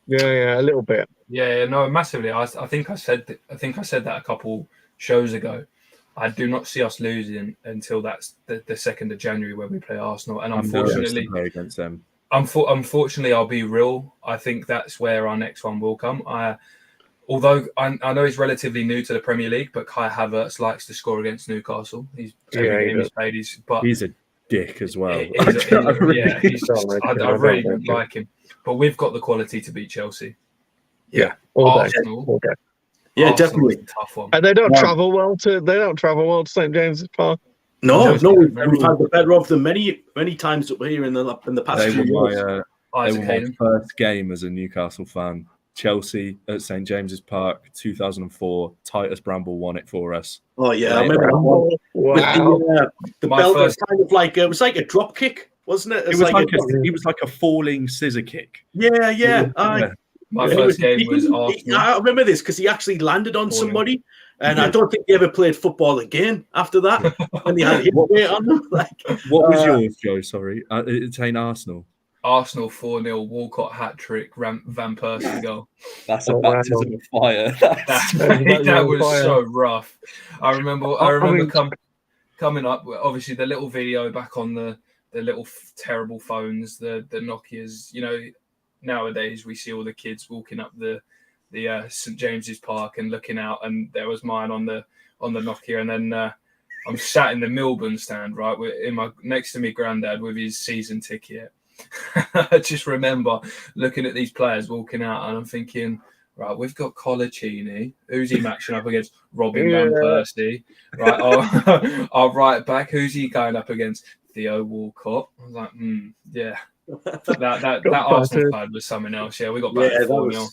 D: Yeah, a little bit.
C: Yeah, no, massively. I think I said that a couple shows ago. I do not see us losing until that's the 2nd of January when we play Arsenal, and unfortunately,
B: against them.
C: Unfortunately, I'll be real. I think that's where our next one will come. Although I know he's relatively new to the Premier League, but Kai Havertz likes to score against Newcastle. He's played.
B: He's a dick as well.
C: I really don't like him. But we've got the quality to beat Chelsea.
D: Yeah,
C: Arsenal.
A: Yeah,
C: Arsenal
A: definitely.
C: is a tough one.
D: And they don't travel well to St James's Park.
A: No, we've had the better of them many times up here in the past few years.
B: They were my first game as a Newcastle fan. Chelsea at St James's Park, 2004. Titus Bramble won it for us.
A: Oh yeah, I remember that one.
D: Wow.
A: The bell was kind of like it was like a drop kick, wasn't it?
B: It was like a falling scissor kick.
A: Yeah.
C: My first game was Arsenal.
A: I remember this because he actually landed on somebody, and I don't think he ever played football again after that. When he had hit weight on them.
B: What was yours, Joe? Sorry, it's saying Arsenal.
C: Arsenal 4-0, Walcott hat-trick, Van Persie goal.
B: That's a baptism of fire.
C: That was so rough. I remember coming up, obviously the little video back on the little terrible phones, the Nokias. You know, nowadays we see all the kids walking up the St James's Park and looking out, and there was mine on the Nokia, and then I'm sat in the Milburn stand, right, next to me granddad with his season ticket. I just remember looking at these players walking out, and I'm thinking, right, we've got Colaccini. Who's he matching up against? Robin Van Persie. Right, our right back. Who's he going up against? Theo Walcott. I was like, yeah. That Arsenal side was something else. Yeah, we got back 4-0.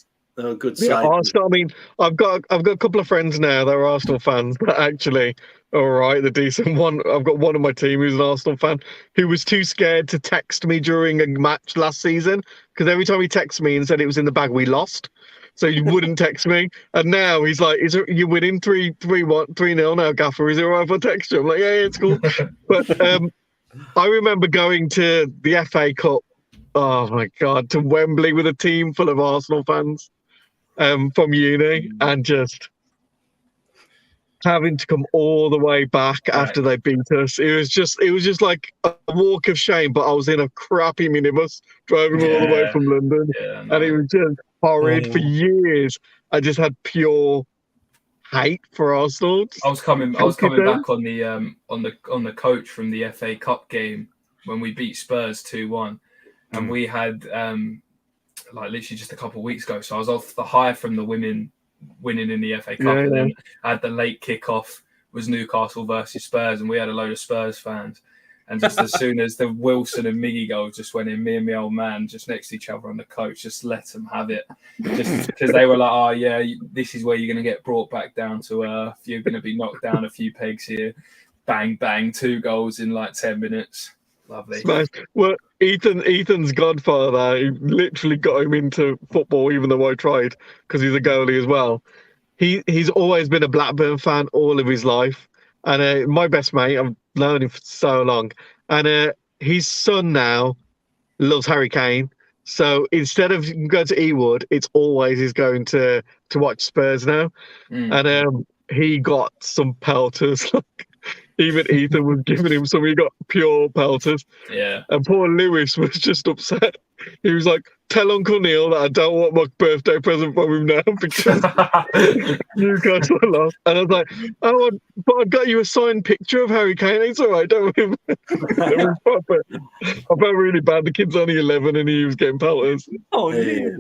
A: Good side.
D: Arsenal. I mean, I've got a couple of friends now that are Arsenal fans, but actually, all right, the decent one. I've got one of my team who's an Arsenal fan who was too scared to text me during a match last season because every time he texted me and said it was in the bag, we lost. So he wouldn't text me, and now he's like, "You're winning 3-0 now, Gaffer. Is it all right if I text you?" I'm like, "Yeah, it's cool." But I remember going to the FA Cup. Oh my God, to Wembley with a team full of Arsenal fans. From uni, and just having to come all the way back after they beat us. It was just like a walk of shame, but I was in a crappy minibus driving all the way from London, and it was just horrid. For years I just had pure hate for Arsenal.
C: I was coming back on the coach from the FA Cup game when we beat Spurs 2-1, and we had like literally just a couple of weeks ago. So I was off the high from the women winning in the FA Cup, and then I had the late kickoff was Newcastle versus Spurs, and we had a load of Spurs fans. And just as soon as the Wilson and Miggy goal just went in, me and my old man just next to each other on the coach, just let them have it. Just because they were like, "Oh yeah, this is where you're going to get brought back down to earth. You're going to be knocked down a few pegs here. Bang, bang, 2 goals in like 10 minutes. Lovely."
D: Nice. Well, Ethan's godfather, he literally got him into football, even though I tried, because he's a goalie as well. He's always been a Blackburn fan all of his life. And my best mate, I've known him for so long. And his son now loves Harry Kane. So instead of going to Ewood, it's always he's going to watch Spurs now. And he got some pelters. Even Ethan was giving him some. He got pure pelters.
C: Yeah.
D: And poor Lewis was just upset. He was like, "Tell Uncle Neil that I don't want my birthday present from him now because Newcastle lost." And I was like, "Oh, but I got you a signed picture of Harry Kane. It's all right, don't worry." It was proper. I felt really bad. The kid's only 11 and he was getting pelters.
B: Oh, yeah.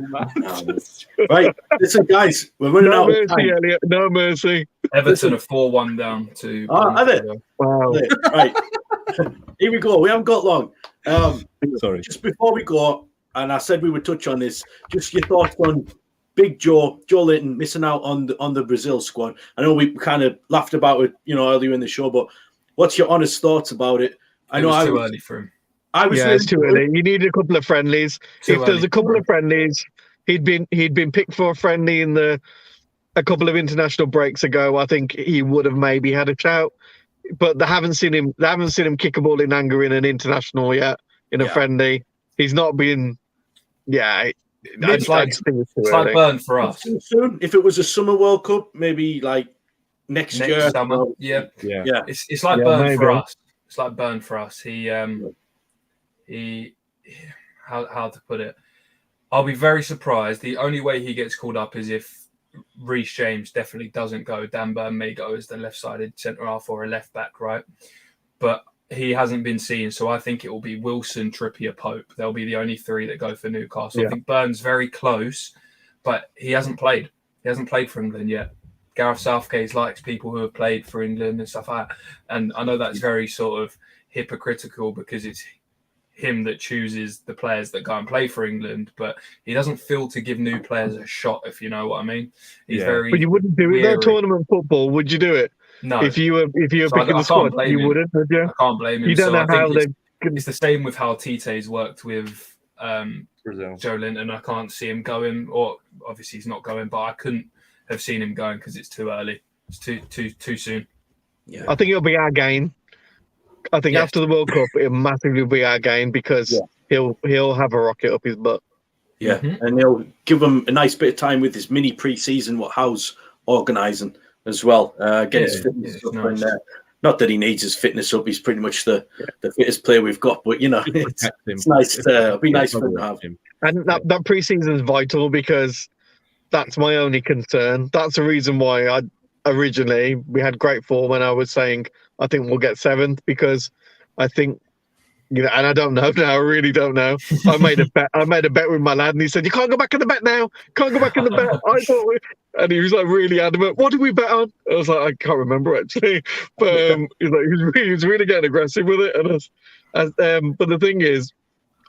A: Right. Listen, guys, we're running out of time.
D: Elliott. No mercy.
C: Everton are 4-1 down to.
A: Have it?
D: Wow.
A: Right. Here we go. We haven't got long.
B: Sorry.
A: Just before we go, and I said we would touch on this, just your thoughts on Big Joe Linton missing out on the Brazil squad. I know we kind of laughed about it, earlier in the show, but what's your honest thoughts about it?
C: It was too early for him.
D: It's too early. You need a couple of friendlies. If there's a couple of friendlies, he'd been picked for a friendly in a couple of international breaks ago. I think he would have maybe had a shout, but they haven't seen him kick a ball in anger in an international yet. In a friendly, he's not been. Yeah,
C: it's like burn for us.
A: Soon, if it was a Summer World Cup, maybe like next year.
C: Summer. Yeah. It's like burn for us. It's like burn for us. He how to put it. I'll be very surprised. The only way he gets called up is if Reece James definitely doesn't go. Dan Burn may go as the left-sided centre half or a left back, right? But he hasn't been seen, so I think it will be Wilson, Trippier, Pope. They'll be the only three that go for Newcastle.
D: Yeah.
C: I think Burn's very close, but he hasn't played. He hasn't played for England yet. Gareth Southgate likes people who have played for England and stuff like that. And I know that's very sort of hypocritical because it's him that chooses the players that go and play for England, but he doesn't feel to give new players a shot, if you know what I mean. He's very.
D: But you wouldn't do it. No tournament football, would you do it?
C: No.
D: If you were picking the squad, you wouldn't, would you?
C: I can't blame him.
D: You don't know how they.
C: It's the same with how Tite's worked with
B: Brazil.
C: Joe Linton. I can't see him going, or obviously he's not going, but I couldn't have seen him going because it's too early. It's too soon.
A: Yeah,
D: I think it'll be our gain. I think after the World Cup, it'll massively be our gain because he'll have a rocket up his butt.
A: Yeah, and they'll give him a nice bit of time with his mini pre-season, what Howe's organising as well. Get his fitness up.
C: Nice.
A: And, not that he needs his fitness up; he's pretty much the fittest player we've got. But it's nice. It'll be nice for him to have him.
D: And that pre-season is vital because that's my only concern. That's the reason why originally we had great form, and I was saying I think we'll get 7th because I think. And I don't know now. I really don't know. I made a bet with my lad, and he said, "You can't go back in the bet now. Can't go back in the bet." I thought, and he was like really adamant. What did we bet on? I was like, I can't remember actually, but he was really getting aggressive with it. But the thing is,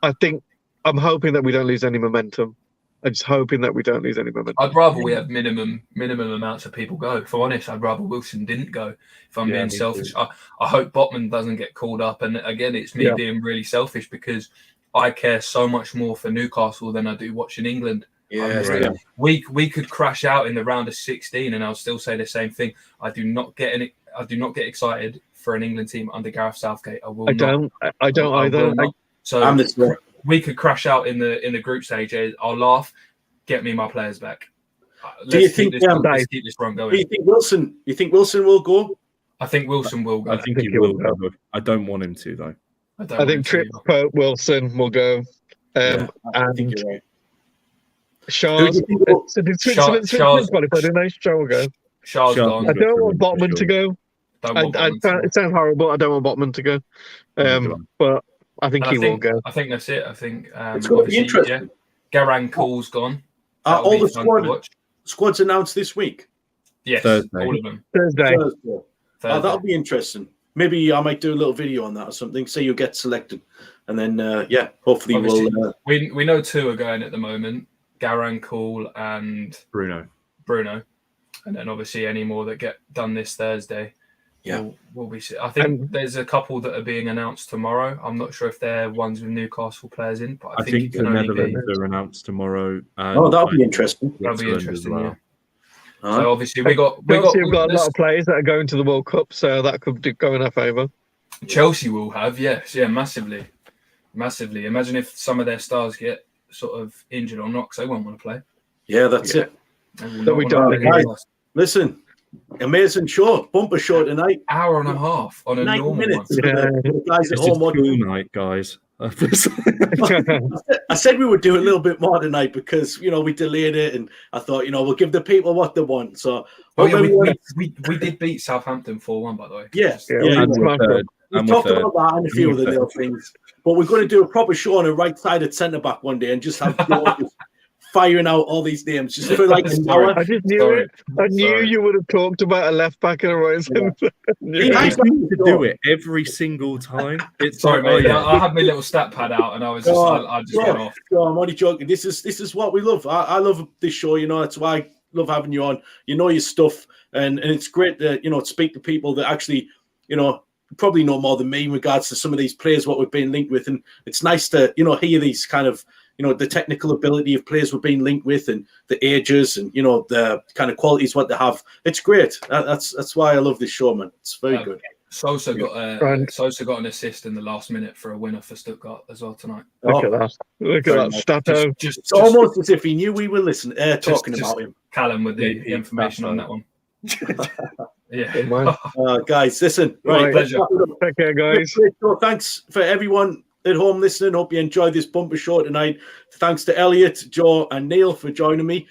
D: I'm hoping that we don't lose any momentum. I'm just hoping that we don't lose any momentum.
C: I'd rather we have minimum amounts of people go. If I'm honest, I'd rather Wilson didn't go. If I'm being selfish, I hope Botman doesn't get called up. And again, it's me being really selfish because I care so much more for Newcastle than I do watching England. We could crash out in the round of 16, and I'll still say the same thing. I do not get excited for an England team under Gareth Southgate. I don't
D: either.
C: So we could crash out in the group stage. I'll laugh. Get me my players back. Let's keep this run going.
A: Do you think Wilson will go?
C: I think Wilson will go.
B: I think he will go. I don't want him to though.
D: I think Tripp, Pope, Wilson will go.
A: I think you're right.
D: Shaw's qualified, didn't they? Shaw will go.
C: Shaw's gone.
D: I don't want Botman to go. It sounds horrible. I don't want Botman to go. But I think he will go.
C: I think that's it. I think
A: it's going to be interesting.
C: Garan Cole's gone.
A: All the squads announced this week.
C: Yes,
B: Thursday.
C: all of them.
D: Thursday.
A: Oh, that'll be interesting. Maybe I might do a little video on that or something. Say you get selected, and then hopefully we'll.
C: We know 2 are going at the moment: Garan Cole and
B: Bruno,
C: and then obviously any more that get done this Thursday.
A: Yeah,
C: we'll be. I think there's a couple that are being announced tomorrow. I'm not sure if they're ones with Newcastle players in, but I think
B: the Netherlands are announced tomorrow.
A: That'll be interesting.
C: That'll be interesting.
B: Well.
C: Yeah. So obviously we've got
D: a lot of players that are going to the World Cup, so that could go in our favour.
C: Chelsea will have, massively. Imagine if some of their stars get sort of injured or not, because they won't want to play.
A: Yeah, that's it. Listen, amazing show, bumper show tonight.
C: Hour and a half on a
A: 90
C: normal
A: minutes.
C: one.
B: Guys at home, cool night, guys.
A: I said we would do a little bit more tonight because we delayed it, and I thought we'll give the people what they want. So
C: we did beat Southampton 4-1, by the way.
A: Yes,
B: we
A: talked about that and a few of the little things, but we're going to do a proper show on a right-sided centre back one day and just have firing out all these names just for like an hour.
D: I just knew it. I knew you would have talked about a left back and a right centre.
B: I used to do it every single time.
C: Sorry, mate. I had my little stat pad out and I was just I just went off.
A: I'm only joking. This is what we love. I love this show. That's why I love having you on. Your stuff, and it's great to speak to people that actually probably know more than me in regards to some of these players what we've been linked with, and it's nice to hear these kind of the technical ability of players we're being linked with, and the ages, and the kind of qualities what they have. It's great. That's why I love this show, man. It's very good.
C: Sosa got an assist in the last minute for a winner for Stuttgart as well tonight.
D: Look at that Stato.
A: It's almost as if he knew we were listening, talking about him.
C: Callum with the information on that one.
A: Guys, listen. Right,
C: pleasure.
D: Take care, guys.
A: So thanks for everyone at home listening, hope you enjoyed this bumper show tonight. Thanks to Elliott, Joe, and Neil for joining me.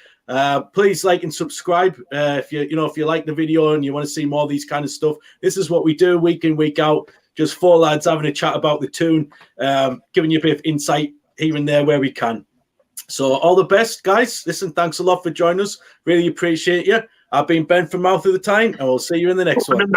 A: Please like and subscribe if you like the video and you want to see more of these kind of stuff. This is what we do week in, week out. Just four lads having a chat about the Toon, giving you a bit of insight here and there where we can. So all the best, guys. Listen, thanks a lot for joining us. Really appreciate you. I've been Ben from Mouth of the Tyne, and we'll see you in the next one.